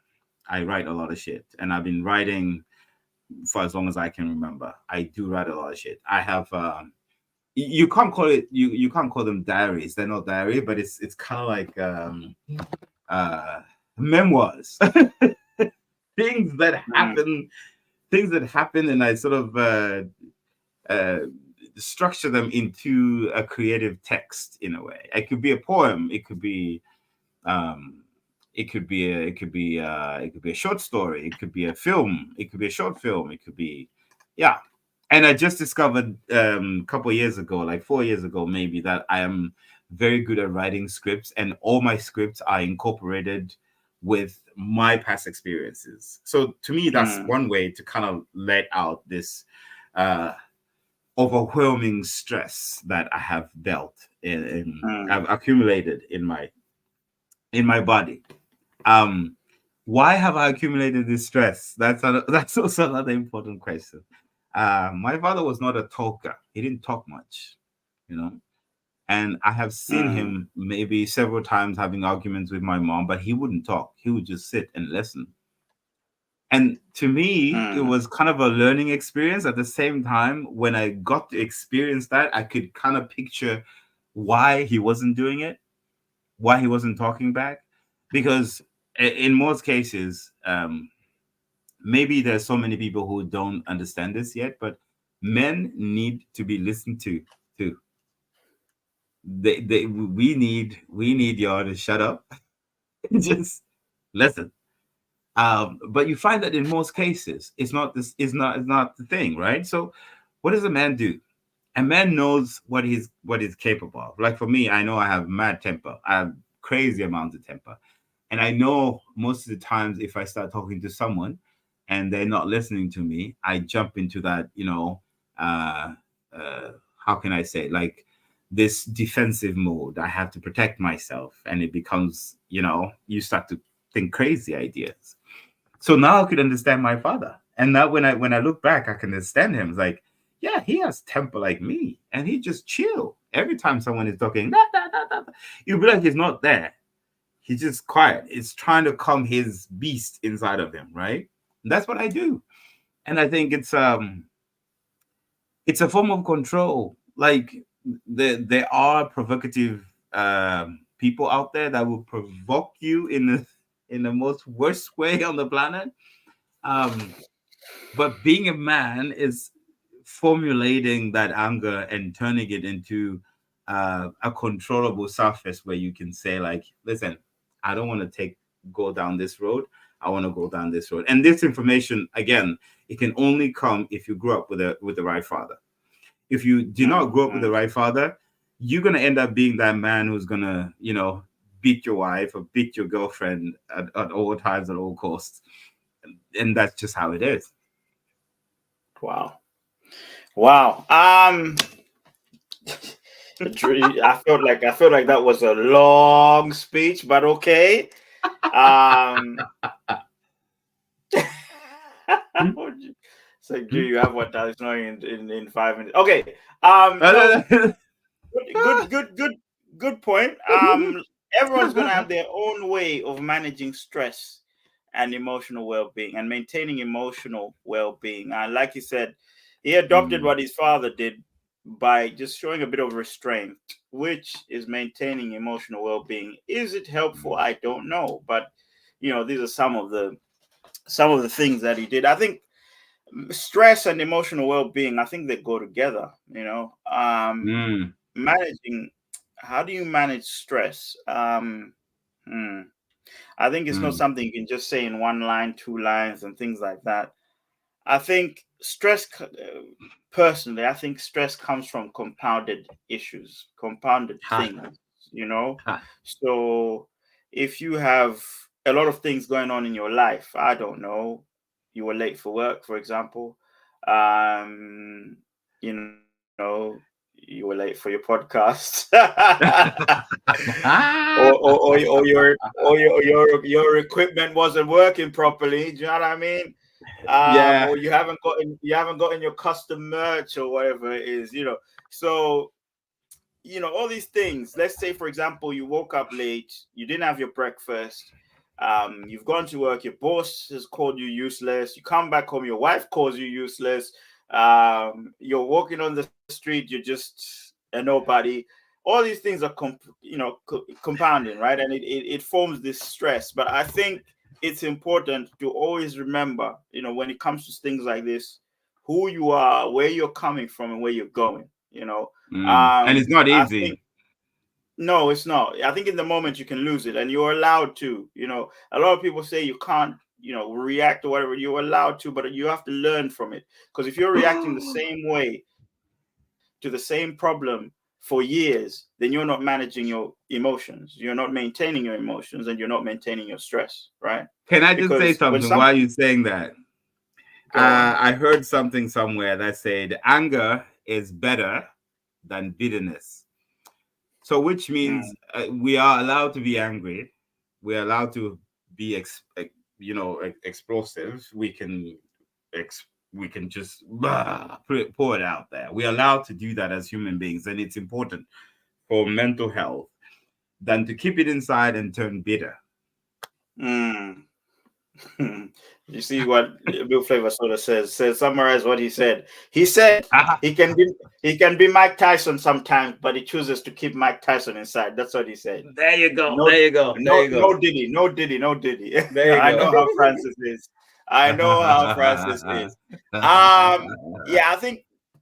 I write a lot of shit, and I've been writing for as long as I can remember. I do write a lot of shit. I have you can't call it you can't call them diaries. They're not diary, but it's kind of like memoirs. things that happen, and I sort of structure them into a creative text in a way. It could be a poem, it could be a short story, it could be a film, it could be a short film, it could be And I just discovered a couple of years ago, like 4 years ago maybe, that I am very good at writing scripts, and all my scripts are incorporated with my past experiences. So to me, that's one way to kind of let out this overwhelming stress that I have dealt in, I've accumulated in my body. Why have I accumulated this stress? That's also another important question. My father was not a talker. He didn't talk much, and I have seen him maybe several times having arguments with my mom, but he wouldn't talk. He would just sit and listen. And to me, it was kind of a learning experience. At the same time, when I got to experience that, I could kind of picture why he wasn't doing it, why he wasn't talking back. Because in most cases, maybe there's so many people who don't understand this yet, but men need to be listened to too. We need y'all to shut up and just listen. But you find that in most cases, it's not the thing, right? So what does a man do? A man knows what he's capable of. Like for me, I know I have mad temper. I have crazy amounts of temper. And I know most of the times if I start talking to someone and they're not listening to me, I jump into that, uh, how can I say, like this defensive mode. I have to protect myself. And it becomes, you start to think crazy ideas. So now I could understand my father. And now when I look back, I can understand him. It's like, yeah, he has temper like me. And he just chill. Every time someone is talking, "Nah, nah, nah, nah," you'll be like, he's not there. He's just quiet. It's trying to calm his beast inside of him, right? And that's what I do. And I think it's a form of control. Like there are provocative people out there that will provoke you in the most worst way on the planet. Um, but being a man is formulating that anger and turning it into a controllable surface where you can say, like, listen, I don't want to go down this road. I want to go down this road. And this information, again, it can only come if you grew up with the right father. If you do not grow up with the right father, you're gonna end up being that man who's gonna, beat your wife or beat your girlfriend at all times, at all costs. And that's just how it is. Wow. I felt like that was a long speech, but okay. So Drew, you have what is not in 5 minutes. Okay. So good point. Everyone's gonna have their own way of managing stress and emotional well-being and maintaining emotional well-being. And like he said, he adopted what his father did by just showing a bit of restraint, which is maintaining emotional well-being. Is it helpful? I don't know, but these are some of the things that he did. I think stress and emotional well-being, I think they go together. Managing, how do you manage stress? I think it's not something you can just say in one line, two lines, and things like that. I think personally, I think stress comes from compounded issues, compounded things, So if you have a lot of things going on in your life, I don't know, you were late for work, for example, you know, you were late for your podcast, or your equipment wasn't working properly. Do you know what I mean? Yeah. Or you haven't gotten your custom merch or whatever it is. So all these things. Let's say, for example, you woke up late, you didn't have your breakfast. You've gone to work, your boss has called you useless. You come back home, your wife calls you useless. You're walking on the street, you're just a nobody. All these things are compounding, right? And it forms this stress. But I think it's important to always remember, when it comes to things like this, who you are, where you're coming from, and where you're going. And it's not I easy. think no, it's not. I think in the moment you can lose it, and you're allowed to. A lot of people say you can't, react or whatever. You're allowed to, but you have to learn from it. Because if you're reacting the same way to the same problem for years, then you're not managing your emotions. You're not maintaining your emotions, and you're not maintaining your stress, right? Can I just Because say when something something while you're saying that? go on. I heard something somewhere that said anger is better than bitterness. So, which means we are allowed to be angry. We're allowed to be, explosive. We can just pour it out there. We're allowed to do that as human beings, and it's important for mental health than to keep it inside and turn bitter. Mm. You see what Bill Flavor sort of says. Summarize what he said. He said he can be Mike Tyson sometimes, but he chooses to keep Mike Tyson inside. That's what he said. There you go. No, There you go. There no, you go. no Diddy, no Diddy, no Diddy. There you I go. know how Francis is. I know how Francis is. Yeah,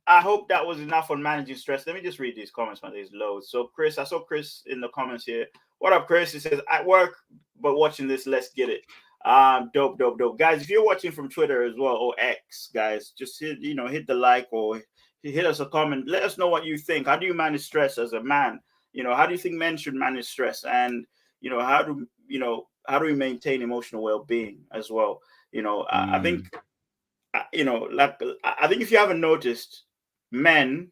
I hope that was enough on managing stress. Let me just read these comments, man. There's loads. So Chris, I saw Chris in the comments here. What up, Chris? He says, at work, but watching this, let's get it. Dope. Guys, if you're watching from Twitter as well or X, guys, just hit the like or hit us a comment. Let us know what you think. How do you manage stress as a man? How do you think men should manage stress? And how do we maintain emotional well-being as well? I think like I think if you haven't noticed, men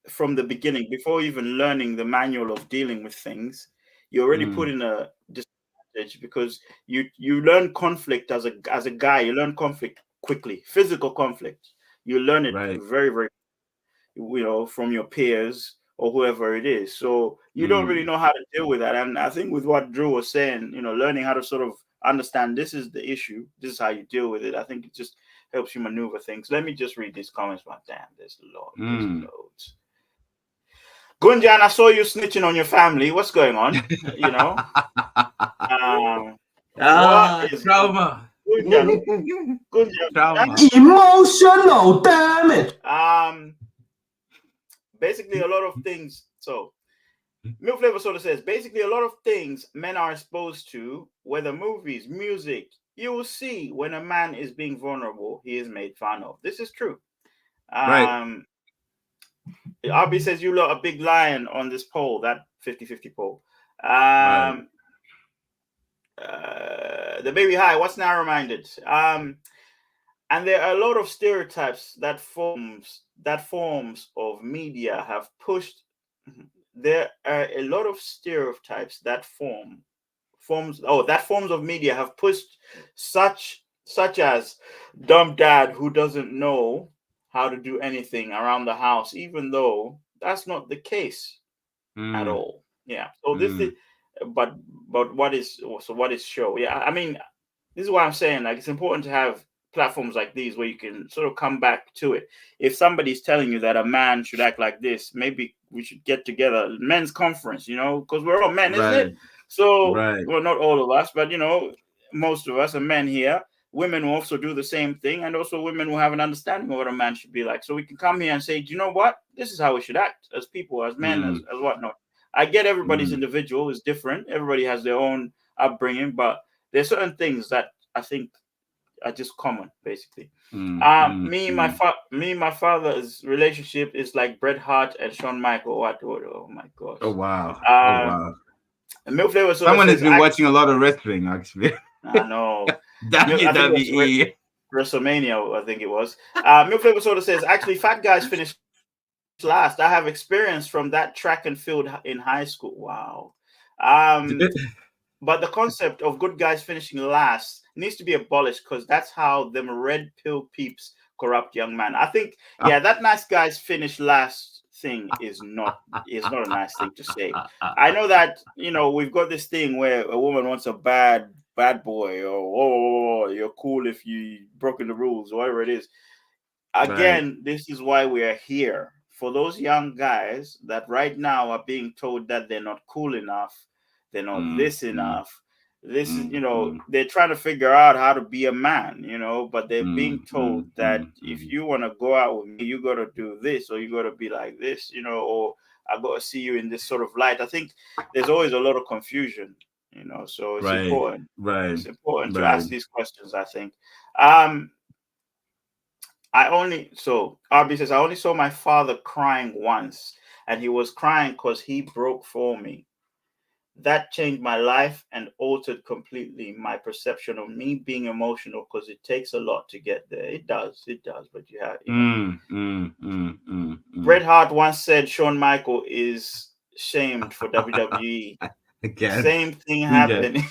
from the beginning, before even learning the manual of dealing with things, you're already put in a disadvantage because you learn conflict as a guy. You learn conflict quickly, physical conflict. You learn it Right. very, very, from your peers or whoever it is. So you don't really know how to deal with that. And I think with what Drew was saying, learning how to sort of understand this is the issue, this is how you deal with it. I think it just helps you maneuver things. Let me just read these comments. But damn, there's loads. Gunjan, I saw you snitching on your family. What's going on? What is Trauma. Gunjan? Trauma. Emotional damage. Basically, a lot of things. So, Milk Flavor sort of says basically a lot of things men are exposed to, whether movies, music. You will see when a man is being vulnerable, he is made fun of. This is true. Right. RB says you lot a big lion on this poll, that 50-50 poll. Right. The baby high, what's narrow minded? And there are a lot of stereotypes that forms of media have pushed. There are a lot of stereotypes that forms of media have pushed, such as dumb dad who doesn't know how to do anything around the house, even though that's not the case at all. Yeah. So this is, but what is show? Yeah. I mean, this is what I'm saying. Like, it's important to have platforms like these where you can sort of come back to it. If somebody's telling you that a man should act like this, maybe we should get together, men's conference, because we're all men, isn't it? Right. So, Right. well, not all of us, but most of us are men here. Women will also do the same thing, and also women will have an understanding of what a man should be like. So we can come here and say, do you know what? This is how we should act as people, as men, as whatnot. I get everybody's individual is different. Everybody has their own upbringing, but there's certain things that I think are just common, basically. Me and my father's relationship is like Bret Hart and Shawn Michael. Oh my gosh. Oh wow. Oh wow. Milk Flavor Someone has been watching a lot of wrestling, actually. I know. WWE. WrestleMania, I think it was. Milk Flavor Soda says, actually, fat guys finish last. I have experience from that track and field in high school. Wow. But the concept of good guys finishing last needs to be abolished because that's how them red pill peeps corrupt young man. I think, that nice guys finish last thing is not a nice thing to say. I know that we've got this thing where a woman wants a bad boy, or you're cool if you broken the rules, or whatever it is. Again, This is why we are here. For those young guys that right now are being told that they're not cool enough, they're not this enough. This is, they're trying to figure out how to be a man, but they're being told that if you want to go out with me, you got to do this, or you got to be like this, or I got to see you in this sort of light. I think there's always a lot of confusion, so it's important. It's important to ask these questions, I think. RB says, I only saw my father crying once, and he was crying because he broke for me. That changed my life and altered completely my perception of me being emotional, because it takes a lot to get there. It does, but you have, Bret Hart once said Shawn Michael is shamed for WWE. Same thing happened.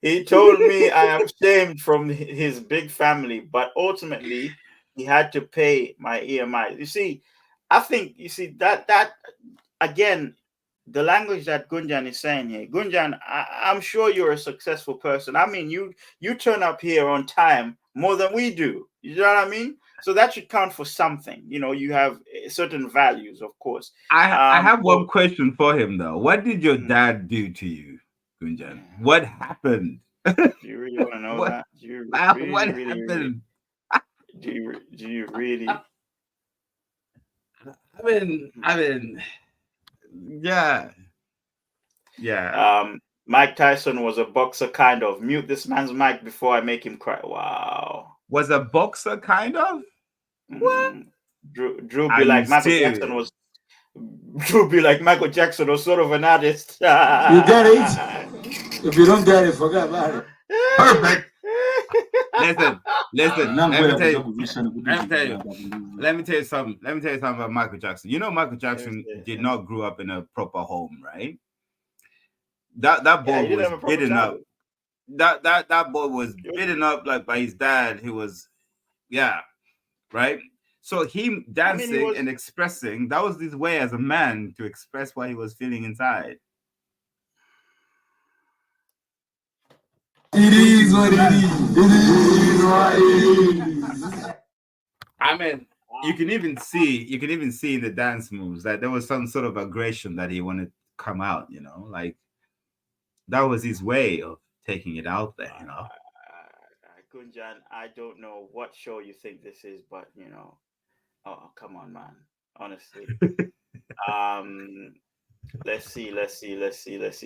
He told me I am shamed from his big family, but ultimately he had to pay my EMI. You see, I think that again, the language that Gunjan is saying here. Gunjan, I'm sure you're a successful person. I mean, you turn up here on time more than we do. You know what I mean? So that should count for something. You have certain values, of course. I have one question for him though. What did your dad do to you, Gunjan? What happened? Do you really want to know that? Do you really, what really, happened? really, do you really? I mean, yeah. Mike Tyson was a boxer, kind of. Mute this man's mic before I make him cry. Wow. Was a boxer, kind of? What? Drew Are be you like Michael Jackson serious? was. Drew be like Michael Jackson was sort of an artist. You get it? If you don't get it, forget about it. Perfect. Listen. Let me tell you something. Let me tell you something about Michael Jackson. You know, Michael Jackson did not grow up in a proper home, right? That boy he didn't was have a proper beaten up. childhood. That boy was beaten up like by his dad. He was, right. So him dancing and expressing, that was his way as a man to express what he was feeling inside. It is what it is. It is what it is. I mean, you can even see in the dance moves that there was some sort of aggression that he wanted to come out, like that was his way of taking it out there, Gunjan, I don't know what show you think this is, but oh come on, man. Honestly. Let's see.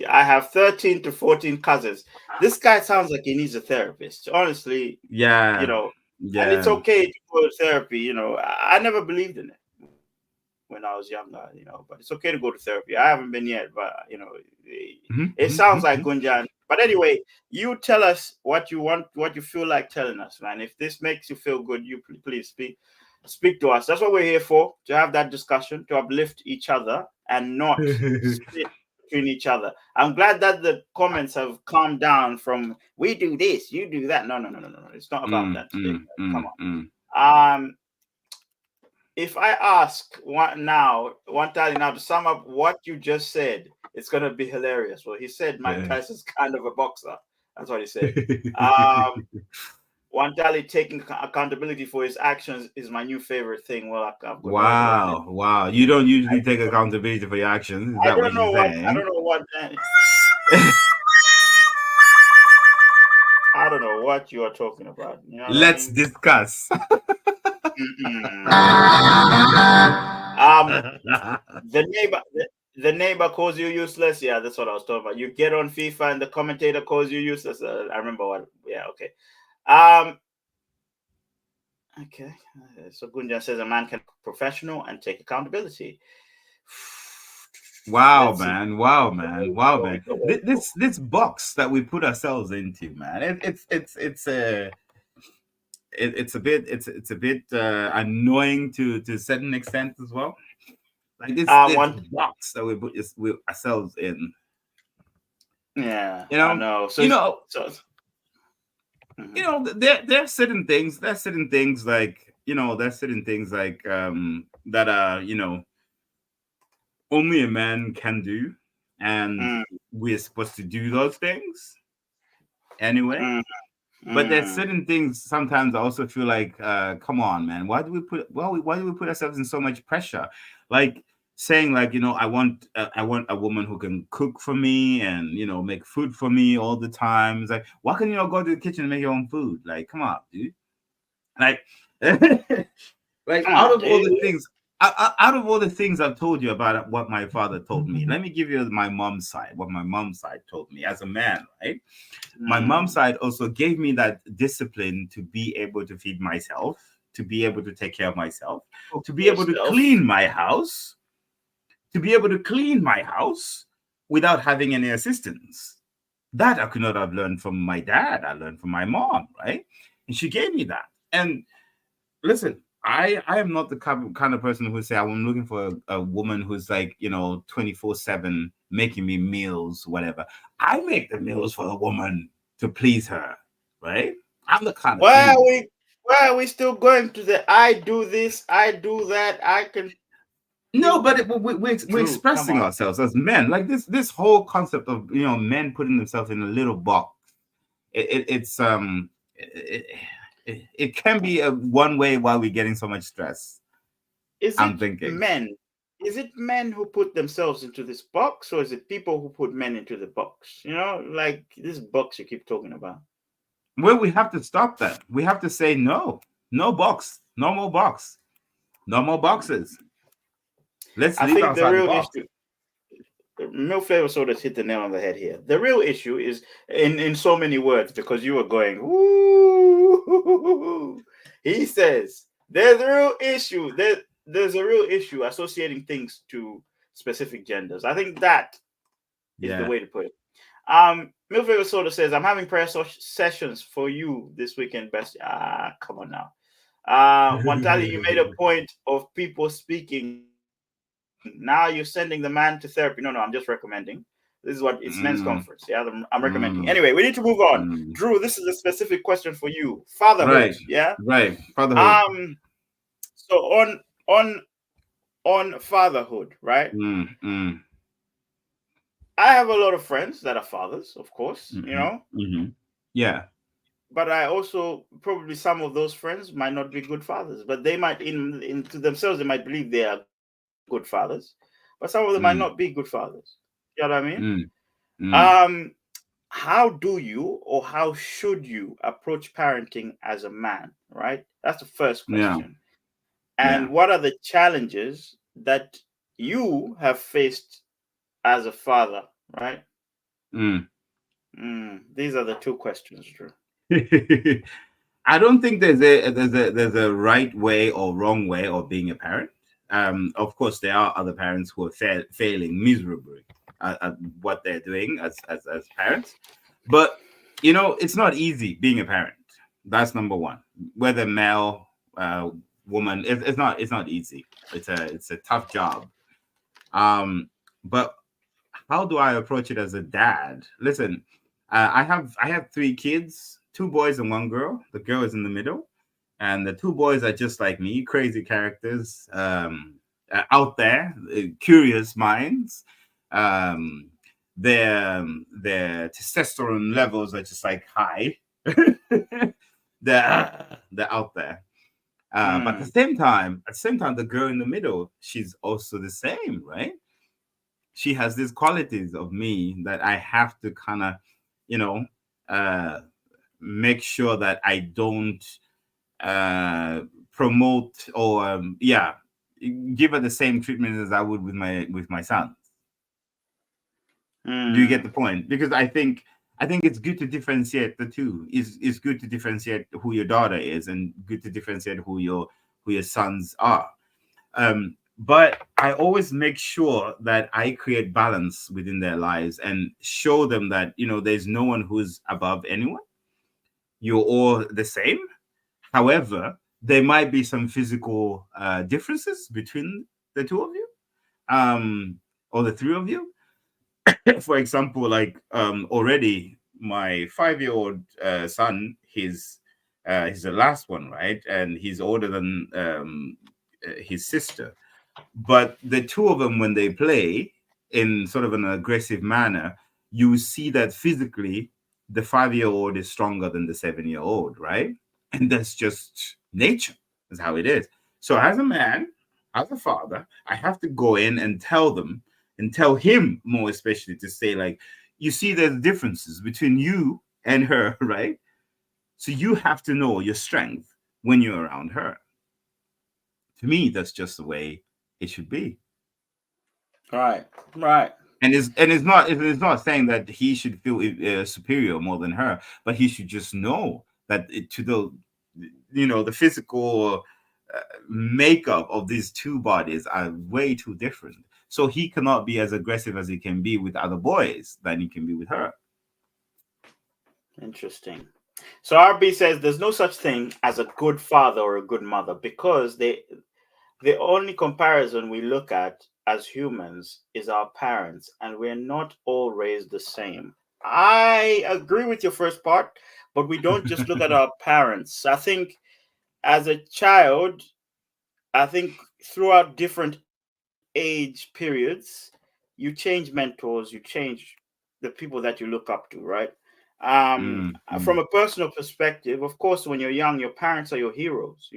I have 13 to 14 cousins. This guy sounds like he needs a therapist. Honestly, yeah. And it's okay to go to therapy. I never believed in it when I was younger, but it's okay to go to therapy. I haven't been yet, but it sounds like Gunjan. But anyway, you tell us what you want, what you feel like telling us, man. If this makes you feel good, you please speak to us. That's what we're here for, to have that discussion, to uplift each other and not split between each other. I'm glad that the comments have calmed down from we do this, you do that. No. It's not about that today. Come on. If I ask one time now to sum up what you just said, it's gonna be hilarious. Well, he said Mike Tyson's kind of a boxer. That's what he said. Wantali taking accountability for his actions is my new favorite thing. Well, wow. You don't usually take accountability for your actions. Is that what you're saying? I don't know what. I don't know what you are talking about. Let's discuss. The neighbor calls you useless. Yeah, that's what I was talking about. You get on FIFA and the commentator calls you useless. I remember what. Yeah, okay. Okay. So Gunjan says a man can be professional and take accountability. Wow, man. This box that we put ourselves into, man. It's a bit annoying to a certain extent as well. Like this box that we put ourselves in. Yeah, I know. So there are certain things. There's certain things like that are only a man can do, and we're supposed to do those things anyway. But there's certain things sometimes I also feel like, come on, man, why do we put ourselves in so much pressure? Like saying like, I want a woman who can cook for me and make food for me all the time. It's like, why can't you not go to the kitchen and make your own food? Like, come on, dude. Like like out of all the things I've told you about what my father told me, let me give you my mom's side, what my mom's side told me as a man, right? My mom's side also gave me that discipline to be able to feed myself, to be able to take care of myself, to be able to clean my house, without having any assistance. That I could not have learned from my dad. I learned from my mom, right? And she gave me that. And listen, I am not the kind of person who say I'm looking for a woman who's like 24/7 making me meals, whatever. I make the meals for a woman to please her, right? I'm the kind of why are we still going to the I do this, I do that, I can. No, but we're expressing ourselves as men. Like this whole concept of men putting themselves in a little box. It can be a one way why we're getting so much stress. Is it men who put themselves into this box, or is it people who put men into the box? Like this box you keep talking about. Well, we have to stop that. We have to say no box, no more box, no more boxes. Let's leave outside the box. Milk Flavor Soda's hit the nail on the head here. The real issue is in so many words, because you were going, ooh. He says there's a real issue. There's a real issue associating things to specific genders. I think that is the Yeah. way to put it. Milk Flavor Soda says, I'm having prayer sessions for you this weekend, best. Come on now. Wantali, you made a point of people speaking. Now you're sending the man to therapy. No, I'm just recommending. This is what it's men's conference. Yeah, I'm recommending. Anyway, we need to move on. Drew, this is a specific question for you. Fatherhood. Right. Yeah. Right. Fatherhood. So on fatherhood, right? I have a lot of friends that are fathers, of course, Yeah. but I also probably some of those friends might not be good fathers, but they might into themselves they might believe they are good fathers, but some of them might not be good fathers. You know what I mean? How do you or how should you approach parenting as a man? Right, that's the first Yeah. question. And what are the challenges that you have faced as a father? Right. These are the two questions, Drew. I don't think there's a right way or wrong way of being a parent. Of course, there are other parents who are failing miserably at what they're doing as parents, but it's not easy being a parent. That's number one. Whether male, woman, it's not easy. It's a tough job. But how do I approach it as a dad? Listen, I have three kids, two boys and one girl. The girl is in the middle, and the two boys are just like me, crazy characters, out there, curious minds. Um, their testosterone levels are just like high. they're out there. But at the same time, the girl in the middle, she's also the same, right? She has these qualities of me that I have to kind of, you know, uh, make sure that I don't promote or give her the same treatment as I would with my son. Do you get the point? Because I think it's good to differentiate the two. It's good to differentiate who your daughter is and good to differentiate who your sons are. But I always make sure that I create balance within their lives and show them that there's no one who's above anyone. You're all the same. However, there might be some physical differences between the two of you, or the three of you. For example, like already my 5-year-old son, he's the last one, right? And he's older than his sister. But the two of them, when they play in sort of an aggressive manner, you see that physically the 5-year-old is stronger than the 7-year-old, right? And that's just nature. That's how it is. So as a man, as a father, I have to go in and tell them and tell him more especially to say, like, you see there's differences between you and her, right? So you have to know your strength when you're around her. To me, that's just the way it should be. Right, right. And it's not saying that he should feel superior more than her, but he should just know that to the physical makeup of these two bodies are way too different. So he cannot be as aggressive as he can be with other boys than he can be with her. Interesting. So RB says there's no such thing as a good father or a good mother because the only comparison we look at as humans is our parents, and we're not all raised the same. I agree with your first part, but we don't just look at our parents. I think as a child, I think throughout different age periods, you change mentors, you change the people that you look up to, right? Mm, From mm. a personal perspective, of course, when you're young, your parents are your heroes,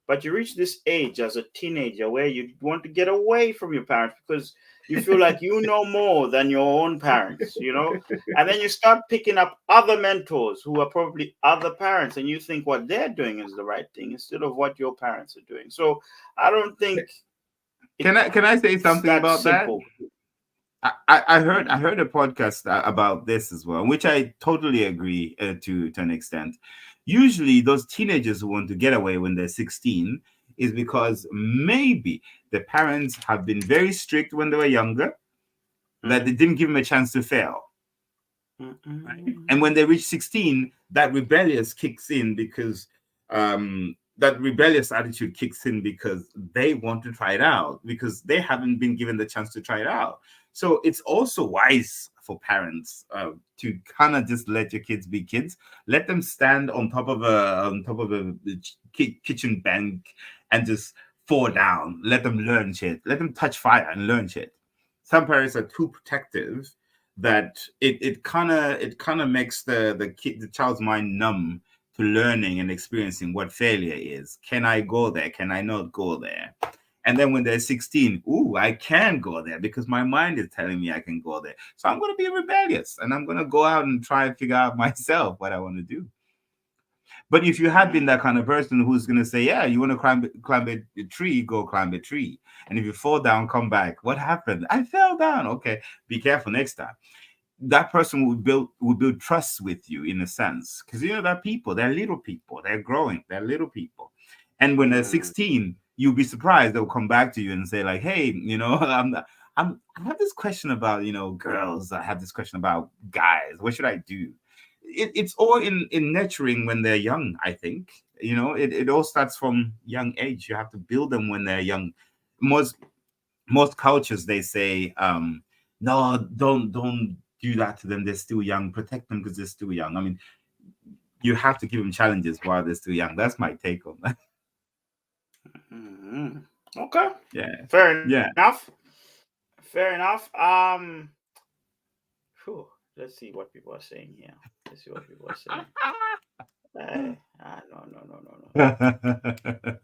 but you reach this age as a teenager where you want to get away from your parents because you feel like you know more than your own parents. And then you start picking up other mentors who are probably other parents, and you think what they're doing is the right thing instead of what your parents are doing. So I don't think Can I say it's something that about that? simple. I heard a podcast about this as well, which I totally agree to an extent. Usually, those teenagers who want to get away when they're 16 is because maybe the parents have been very strict when they were younger, that they Mm-hmm. didn't give them a chance to fail. Right? And when they reach 16, that rebellious kicks in because that rebellious attitude kicks in because they want to try it out because they haven't been given the chance to try it out. So it's also wise for parents to kind of just let your kids be kids. Let them stand on top of a kitchen bank and just fall down. Let them learn shit. Let them touch fire and learn shit. Some parents are too protective that it kind of makes the child's mind numb to learning and experiencing what failure is. Can I go there? Can I not go there? And then when they're 16, ooh, I can go there because my mind is telling me I can go there. So I'm going to be rebellious and I'm going to go out and try and figure out myself what I want to do. But if you had been that kind of person who's going to say, yeah, you want to climb a tree, go climb a tree. And if you fall down, come back. What happened? I fell down. Okay, be careful next time. That person will build trust with you in a sense, because that they're little people, they're growing, they're little people, and when they're Mm-hmm. 16, you'll be surprised they'll come back to you and say like, hey, I have this question about girls. I have this question about guys. What should I do? It's all in nurturing when they're young. I think it all starts from young age. You have to build them when they're young. Most cultures, they say, no, don't do that to them, they're still young, protect them because they're still young. I mean, you have to give them challenges while they're still young. That's my take on that. Mm-hmm. Okay. Yeah, Fair yeah. enough. Fair enough. Whew, let's see what people are saying here. Let's see what people are saying. No, no, no, no, no.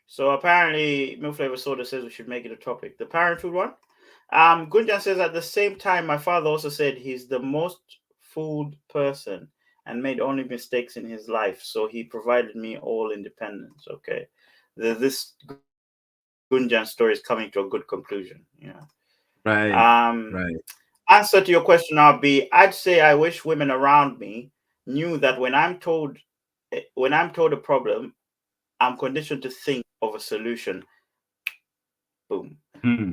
So apparently, Milk Flavor Soda says we should make it a topic. The parenthood one. Gunjan says at the same time, my father also said he's the most fooled person and made only mistakes in his life. So he provided me all independence. Okay. This Gunjan story is coming to a good conclusion. Um, Right, right. Answer to your question now be I'd say I wish women around me knew that when I'm told a problem, I'm conditioned to think of a solution. Boom. Hmm,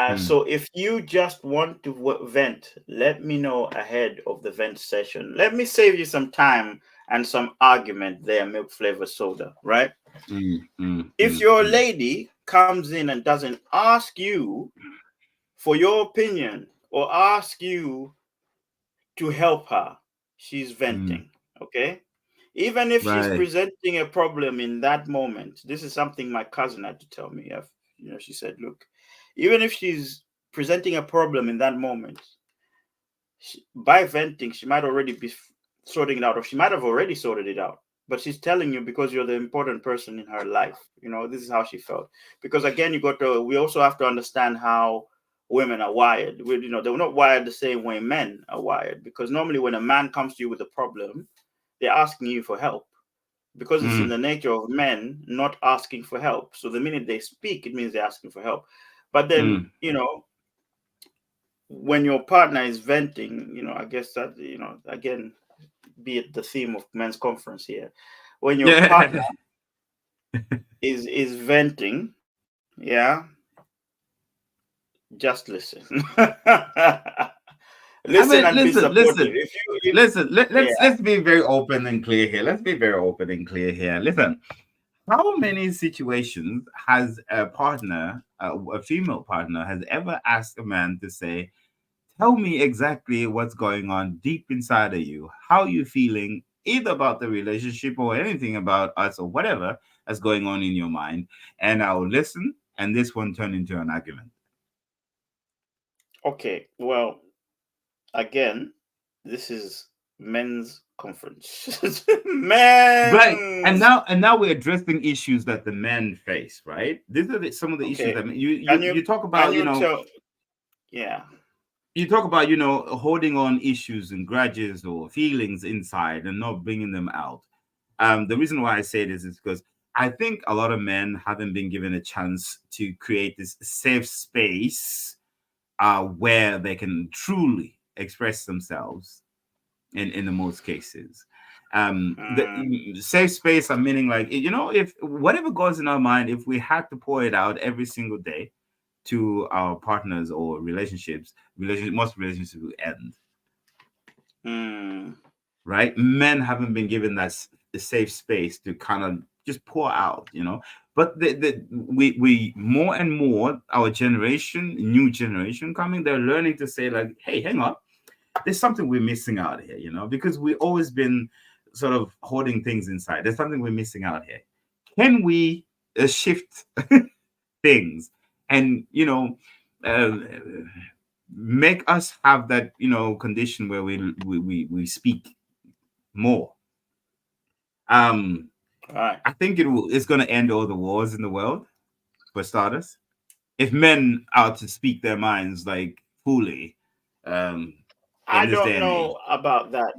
hmm. So if you just want to vent, let me know ahead of the vent session. Let me save you some time and some argument there, milk flavor soda, right? Mm, mm, If mm, your mm, lady comes in and doesn't ask you for your opinion or ask you to help her, she's mm. venting, okay? Even if she's Right. presenting a problem in that moment, this is something my cousin had to tell me. She said, look, even if she's presenting a problem in that moment, by venting, she might already be sorting it out, or she might have already sorted it out. But she's telling you because you're the important person in her life. This is how she felt. Because again, we also have to understand how women are wired. They're not wired the same way men are wired. Because normally, when a man comes to you with a problem, they're asking you for help because it's in Mm, the nature of men not asking for help. So the minute they speak, it means they're asking for help. But then, mm. when your partner is venting, I guess that, again, be it the theme of men's conference here, when your partner Yeah. is venting, yeah, just listen. Listen I and mean, be listen, supportive. listen, If listen. Yeah. Let's be very open and clear here. Let's be very open and clear here. Listen, how many situations has a female partner, has ever asked a man to say, tell me exactly what's going on deep inside of you, how you feeling, either about the relationship or anything about us or whatever that's going on in your mind, and I'll listen, and this one turn into an argument. Okay, well, again, this is men's conference. Right. And Men's. now we're addressing issues that the men face, right? These are some of the issues Okay. that you Can you you you talk can about, you tell? Yeah. holding on issues and grudges or feelings inside and not bringing them out. The reason why I say this is because I think a lot of men haven't been given a chance to create this safe space where they can truly express themselves in the most cases. The safe space, I'm meaning like, if whatever goes in our mind, if we had to pour it out every single day to our partners or most relationships will end. Right? Men haven't been given the safe space to kind of just pour out, But we more and more, our generation, new generation coming, they're learning to say like, hey, hang on, there's something we're missing out here, because we've always been sort of holding things inside. There's something we're missing out here. Can we shift things and uh, make us have that condition where we speak more? Right. I think it's going to end all the wars in the world, for starters. If men are to speak their minds like fully, I in this don't day and age. know about that.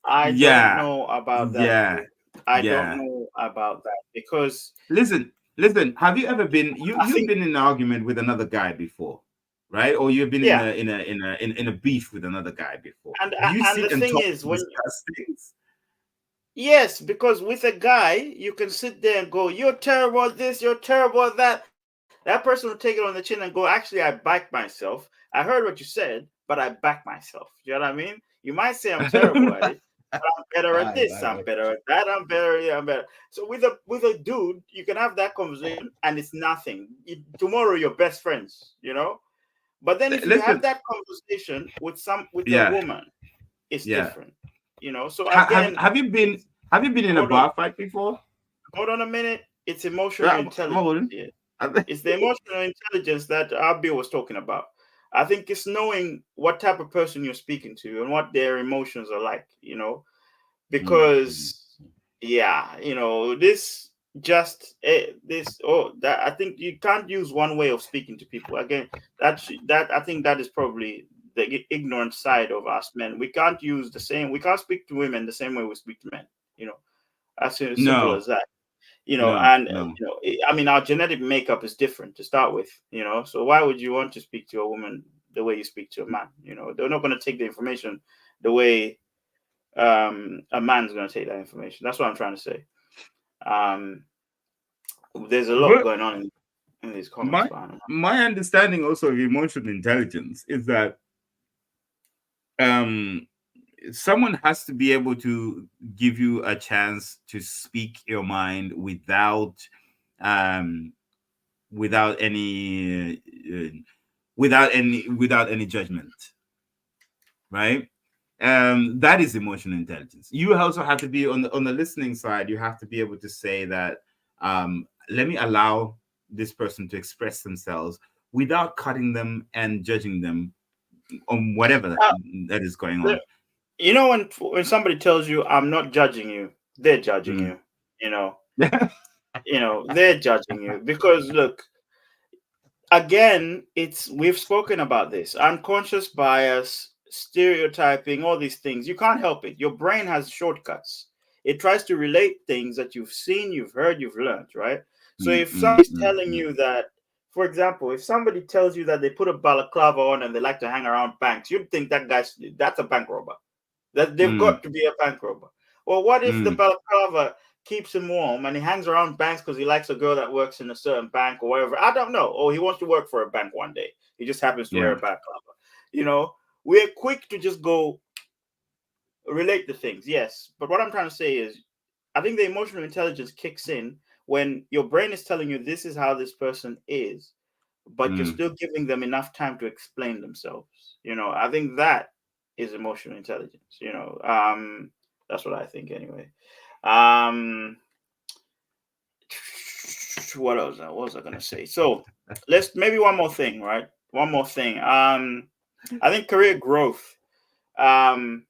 I don't Yeah, know about that. yeah, I don't yeah. know about that because Listen. Have you ever been I you've think, been in an argument with another guy before, right? Or you've been yeah, in a beef with another guy before. and Do you and the sit and thing talk is and when discuss things? yes, because with a guy you can sit there and go, "You're terrible at this, you're terrible at that." That person will take it on the chin and go, "Actually, I backed myself. I heard what you said, but I backed myself." You know what I mean? You might say I'm terrible at it, but I'm better at Right, this, right, I'm right. better at that, I'm better, yeah, I'm better. So with a dude, you can have that conversation and it's nothing. Tomorrow you're best friends, But then if you have Listen, that conversation with a yeah, woman, it's yeah. different. So Ha- have again, have you been have you been in a hold on, bar fight before? hold on a minute. It's emotional intelligence Hold on. here. It's the emotional intelligence that Abby was talking about. I think it's knowing what type of person you're speaking to and what their emotions are like, Mm, mm. because yeah, this that I think you can't use one way of speaking to people. Again, that I think that is probably the ignorant side of us men. We can't speak to women the same way we speak to men, you know, as simple No, as that, no, and no. I mean, our genetic makeup is different to start with, so why would you want to speak to a woman the way you speak to a man? They're not going to take the information the way a man's going to take that information. That's what I'm trying to say. um there's a lot But going on in these comments, my but I don't know. my understanding also of emotional intelligence is that um someone has to be able to give you a chance to speak your mind um without any without any judgment, right? That is emotional intelligence. You also have to be on the listening side. You have to be able to say that, let me allow this person to express themselves without cutting them and judging them on whatever Uh, that is going the- on. when somebody tells you I'm not judging you, they're judging Mm. you. you know they're judging you because look, again, we've spoken about this unconscious bias, stereotyping, all these things. You can't help it. Your brain has shortcuts. It tries to relate things that you've seen, you've heard, you've learned, right? So Mm, if mm, somebody's mm, telling mm, you that, for example, if somebody tells you that they put a balaclava on and they like to hang around banks, you'd think that's a bank robber, that they've mm, got to be a bank robber. Well, what if the mm. balaclava keeps him warm and he hangs around banks because he likes a girl that works in a certain bank or whatever? I don't know. Or he wants to work for a bank one day. He just happens to wear Yeah. a balaclava. We're quick to just go relate the things, yes. But what I'm trying to say is, I think the emotional intelligence kicks in when your brain is telling you this is how this person is, but you're Mm. still giving them enough time to explain themselves. I think that is emotional intelligence. That's what I think anyway. Um, what else? What was I gonna say? So let's maybe one more thing, right? One more thing. I think career growth. Um,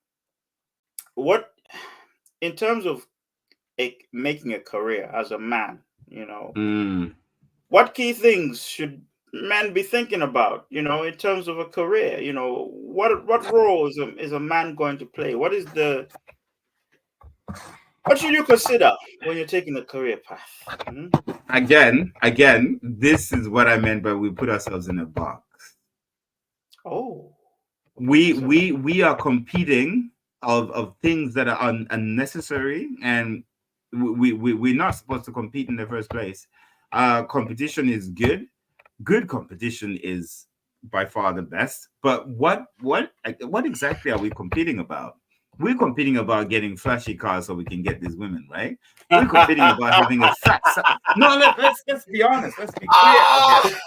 what in terms of making a career as a man, Mm. what key things should men be thinking about, in terms of a career? What role is a man going to play? What is the What should you consider when you're taking a career path? Again, this is what I meant by we put ourselves in a box. Oh, we so we we are competing of things that are unnecessary, and we're not supposed to compete in the first place. Competition is good competition is by far the best, but what exactly are we competing about? We're competing about getting flashy cars so we can get these women, right? We're competing about having a no, let's be honest. Let's be clear out here.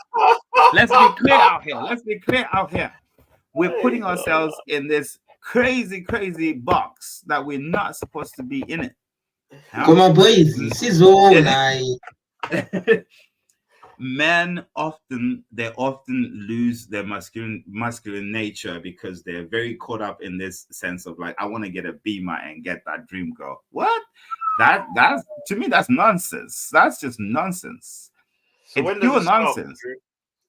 Let's be clear out here. Let's be clear out here. We're there putting you go. ourselves in this crazy box that we're not supposed to be in it. Huh? Come on, boys. Sizzle, like. Men often lose their masculine nature because they're very caught up in this sense of like, I want to get a beamer and get that dream girl. What? That's to me, that's nonsense. That's just nonsense. So It's when does pure it stop? nonsense. Drew?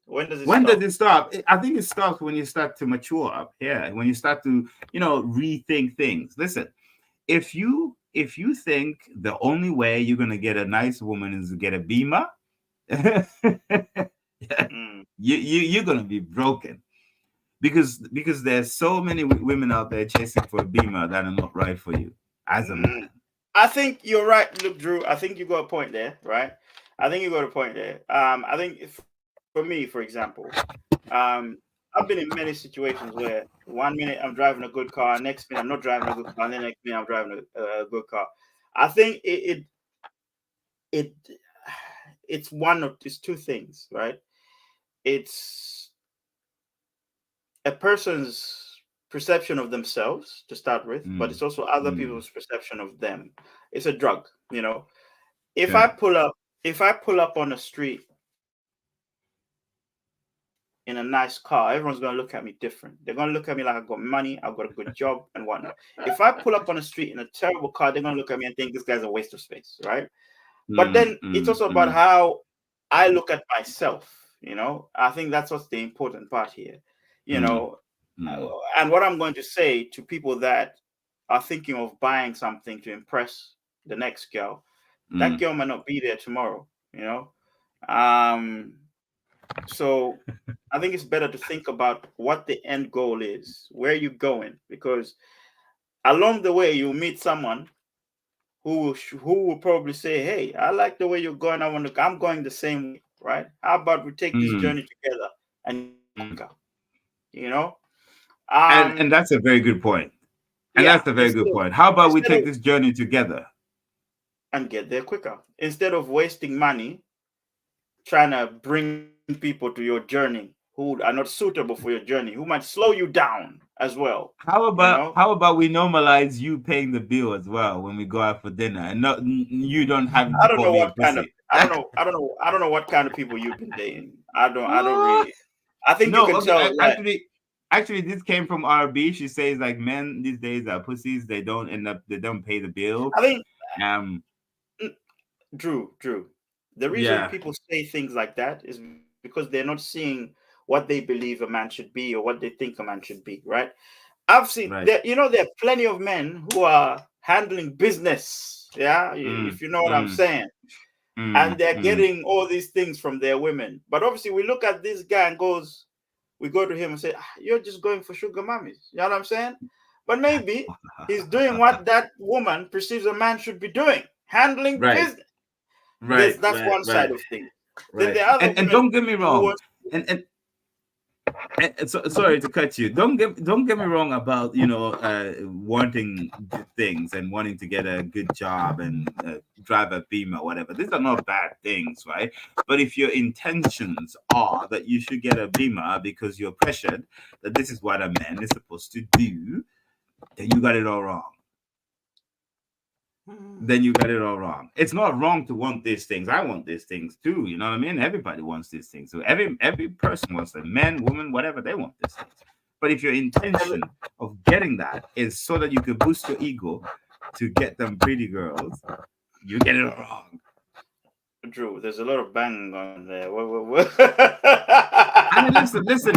When does it When does stop? it stop? I think it stops when you start to mature up here, when you start to, rethink things. Listen, if you think the only way you're gonna get a nice woman is to get a beamer, Mm. you're gonna be broken, because there's so many women out there chasing for a beamer that are not right for you as a Mm. man. I think you're right. Look, Drew, I think you got a point there, right? I think you got a point there. I think for me, for example, um, I've been in many situations where 1 minute I'm driving a good car, next minute I'm not driving a good car, and the next minute I'm driving a good car. I think it it's two things, right? It's a person's perception of themselves to start with, but Mm, it's also other mm, people's perception of them. It's a drug, you know. If I yeah. pull up, if I pull up on the street in a nice car, everyone's gonna look at me different. They're gonna look at me like I've got money, I've got a good job, and whatnot. If I pull up on the street in a terrible car, they're gonna look at me and think this guy's a waste of space, right? But Mm, then it's mm, also about mm, how I look at myself. You know, I think that's what's the important part here. You mm, know, mm, and what I'm going to say to people that are thinking of buying something to impress the next girl, that mm. girl might not be there tomorrow. You know, um, so I think it's better to think about what the end goal is, where you're going, because along the way you'll meet someone who will probably say, "Hey, I like the way you're going. I'm going the same way, right? How about we take this Mm, journey together and get there mm. quicker?" You know, And um, that's a very good point. And yeah, that's a very good point. How about we instead of take this journey together? and get there quicker instead of wasting money trying to bring people to your journey who are not suitable for your journey, who might slow you down as well. How You about know, how about we normalize you paying the bill as well when we go out for dinner, and not you don't having I to don't call know me a what kind of pussy? I don't know what kind of people you've been dating. I don't What? really. I think you No, can okay. tell that. Actually, this came from RB. She says like men these days are pussies. They don't pay the bill. I think Um, mm, Drew. The reason yeah, people say things like that is because they're not seeing what they believe a man should be or what they think a man should be, right? I've seen right. there, there are plenty of men who are handling business, yeah, Mm, if you know what I'm mm, saying, and mm, they're mm, getting all these things from their women. But obviously, we look at this guy and we go to him and say, "You're just going for sugar mummies." You know what I'm saying? But maybe he's doing what that woman perceives a man should be doing, handling right, business. right, That's right, one right, side of things. Then right. there are other And women don't get me who wrong. want. And sorry to cut you. Don't get me wrong about wanting good things and wanting to get a good job and drive a beam or whatever. These are not bad things, right? But if your intentions are that you should get a beamer because you're pressured that this is what a man is supposed to do, then you got it all wrong. Then you got it all wrong. It's not wrong to want these things. I want these things too. You know what I mean? Everybody wants these things. So every person wants them. Men, women, whatever, they want these things. But if your intention of getting that is so that you can boost your ego to get them pretty girls, you get it all wrong. Drew, there's a lot of bang on there. I mean, listen.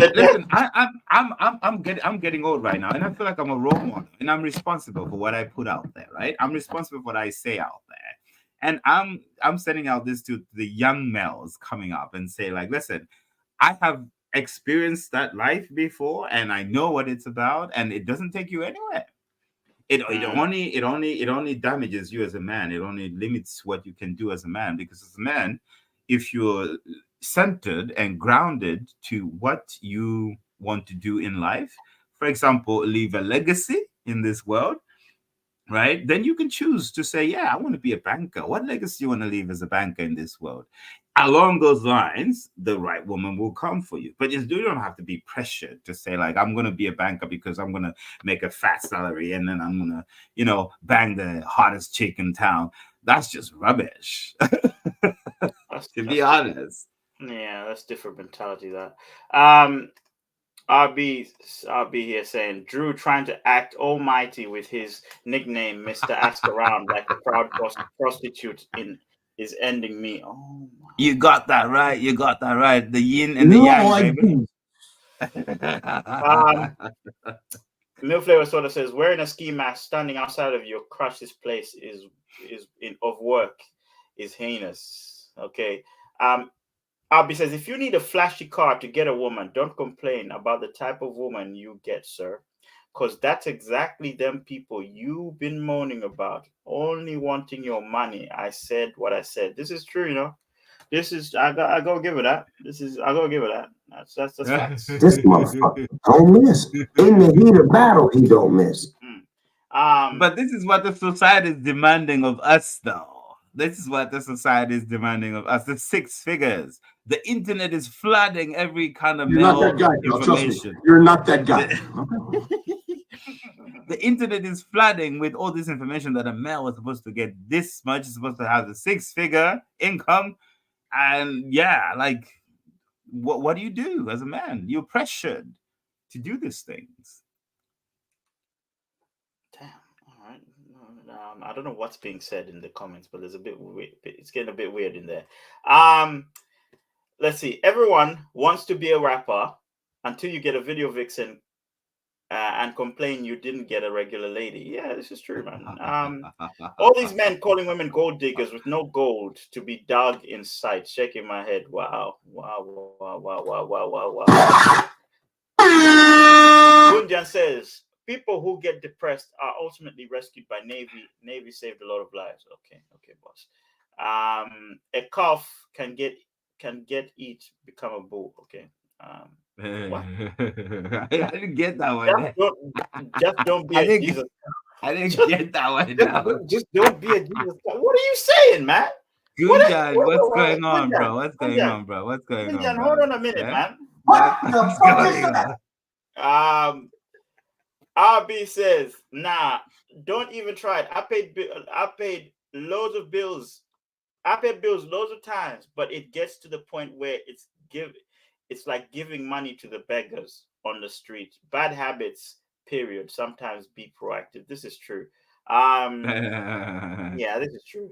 I'm getting old right now, and I feel like I'm a role model, and I'm responsible for what I put out there, right? I'm responsible for what I say out there, and I'm sending out this to the young males coming up and say, like, listen, I have experienced that life before, and I know what it's about, and it doesn't take you anywhere. It only damages you as a man. It only limits what you can do as a man, because as a man, if you're centered and grounded to what you want to do in life, for example, leave a legacy in this world, right? Then you can choose to say, yeah, I want to be a banker. What legacy do you want to leave as a banker in this world? Along those lines, the right woman will come for you. But you don't have to be pressured to say, like, I'm going to be a banker because I'm going to make a fat salary and then I'm going to, bang the hottest chick in town. That's just rubbish, to be honest. Yeah, that's different mentality. That RB here saying Drew trying to act almighty with his nickname Mr. Ask Around like a proud prostitute is ending me. Oh my. You got that right. You got that right. The yin and the yang, baby. Milk Flavor sort of says wearing a ski mask standing outside of your crush's place is of work is heinous. Okay. Albie says, if you need a flashy car to get a woman, don't complain about the type of woman you get, sir. Because that's exactly them people you've been moaning about, only wanting your money. I said what I said. This is true, This is, I gotta give it that. I gotta give it that. That's facts. This motherfucker don't miss. In the heat of battle, he don't miss. But this is what the society is demanding of us, though. This is what the society is demanding of us. The six figures. The internet is flooding every kind of male information. You're not that guy. The internet is flooding with all this information that a male is supposed to get this much, is supposed to have the six-figure income. And yeah, like, what do you do as a man? You're pressured to do these things. Damn. All right. I don't know what's being said in the comments, but there's a bit weird. It's getting a bit weird in there. Let's see. Everyone wants to be a rapper until you get a video vixen and complain you didn't get a regular lady. Yeah, this is true, man. All these men calling women gold diggers with no gold to be dug in sight. Shaking my head. Wow. Gunjan says, people who get depressed are ultimately rescued by Navy. Navy saved a lot of lives. Okay, boss. A calf can get eat, become a bull. Okay. What? I didn't get that one. Just don't be a Jesus. I didn't get that one. Just don't be a Jesus. What are you saying, man? Gunjan, what's going on, bro? What's going on, bro? Gunjan, hold on a minute, man. What the fuck is that? RB says, nah, don't even try it. I paid loads of bills. I paid bills loads of times, but it gets to the point where it's like giving money to the beggars on the street. Bad habits, period. Sometimes be proactive. This is true. Yeah, this is true.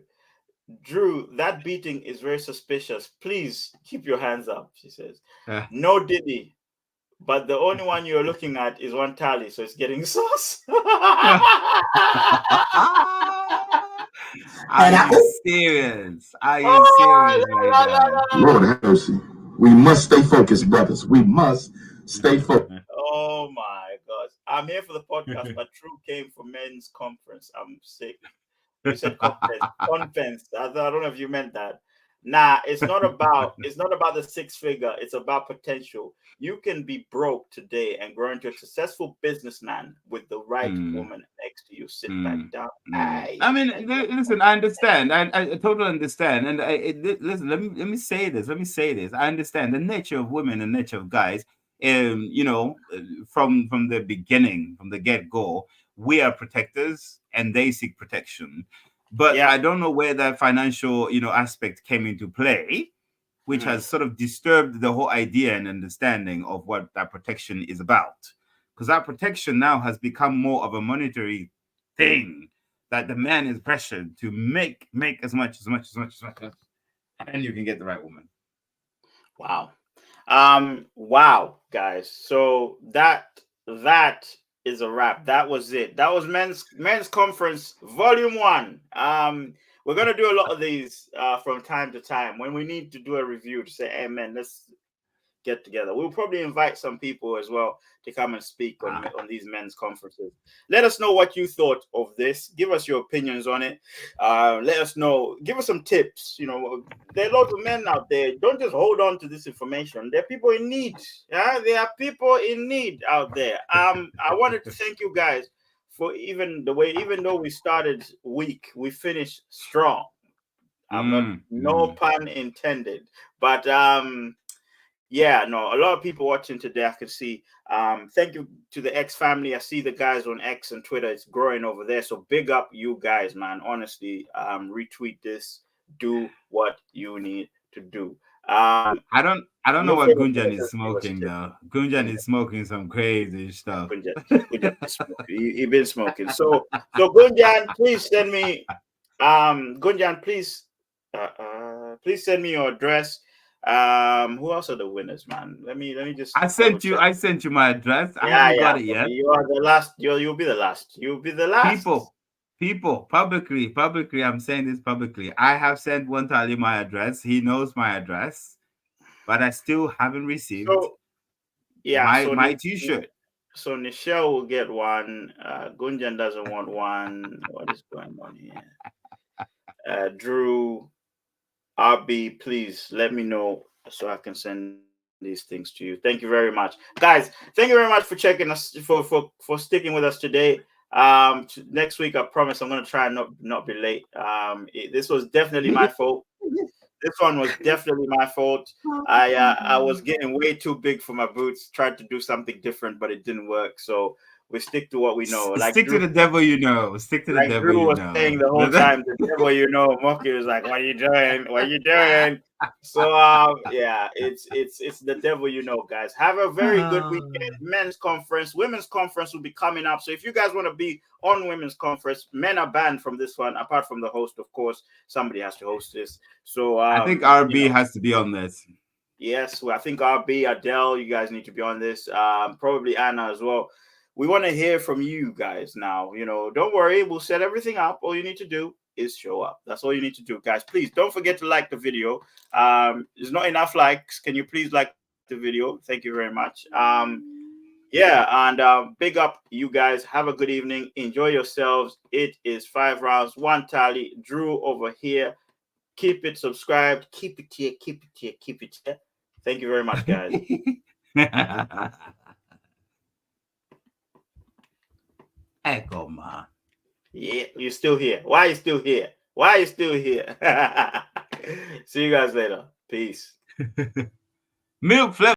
Drew, that beating is very suspicious. Please keep your hands up, she says. No Diddy, but the only one you're looking at is one tally, so it's getting sauce. Are you serious? Are you serious right now? Lord have mercy. We must stay focused, brothers. We must stay focused. Oh my gosh. I'm here for the podcast, but Drew came for men's conference. I'm sick. You said conference. I don't know if you meant that. Nah, it's not about the six figure. It's about potential. You can be broke today and grow into a successful businessman with the right woman next to you. Sit back down. I mean, listen. I understand. I totally understand. And listen. Let me say this. I understand the nature of women and nature of guys. From the beginning, from the get go, we are protectors and they seek protection. But I don't know where that financial, aspect came into play, which has sort of disturbed the whole idea and understanding of what that protection is about. Because that protection now has become more of a monetary thing that the man is pressured to make as much, and you can get the right woman. Wow. Wow, guys. So that is a wrap. That was it. That was men's conference volume 1. We're gonna do a lot of these from time to time when we need to do a review to say, hey man, let's get together. We'll probably invite some people as well to come and speak on these men's conferences. Let us know what you thought of this. Give us your opinions on it. Let us know. Give us some tips. You know, there are lots of men out there. Don't just hold on to this information. There are people in need. Yeah, there are people in need out there. I wanted to thank you guys for even the way, even though we started weak, we finished strong. I'm not, no pun intended, but yeah, no, a lot of people watching today. I can see. Thank you to the X family. I see the guys on X and Twitter. It's growing over there. So big up you guys, man. Honestly, retweet this. Do what you need to do. I don't know Your what favorite Gunjan person, is give us a smoking tip. though. Gunjan is smoking some crazy stuff. Gunjan is smoking. He been smoking. So Gunjan, please send me. Gunjan, please send me your address. Who else are the winners, man? Let me just I double sent you. check. I sent you my address. I Yeah, haven't yeah. got it yet. You are the last. You'll be the last. You'll be the last. People, publicly. I'm saying this publicly. I have sent one Tali my address. He knows my address, but I still haven't received So yeah. my T-shirt. So Nichelle will get one. Gunjan doesn't want one. What is going on here? Drew, RB, please let me know so I can send these things to you. Thank you very much, guys. Thank you very much for checking us for sticking with us today. Next week, I promise I'm gonna try and not be late. This was definitely my fault. This one was definitely my fault. I was getting way too big for my boots. Tried to do something different, but it didn't work. So we stick to what we know. Like Stick to the devil you know. Stick to the like devil Drew you was know. saying the whole time, the devil, Monkey was like, "What are you doing? What are you doing?" So yeah, it's the devil, guys. Have a very good weekend. Men's conference, women's conference will be coming up. So if you guys want to be on women's conference, men are banned from this one. Apart from the host, of course, somebody has to host this. So I think RB has to be on this. Yes, well, I think RB, Adele, you guys need to be on this. Probably Anna as well. We want to hear from you guys now. Don't worry, we'll set everything up. All you need to do is show up. That's all you need to do, guys. Please don't forget to like the video. There's not enough likes. Can you please like the video? Thank you very much. Yeah, and big up you guys. Have a good evening. Enjoy yourselves. It is 5 rounds, 1 tally. Drew over here. Keep it subscribed. Keep it here. Keep it here. Keep it here. Thank you very much, guys. Echo, man. Yeah, you're still here. Why are you still here? Why are you still here? See you guys later. Peace. Milk flavor.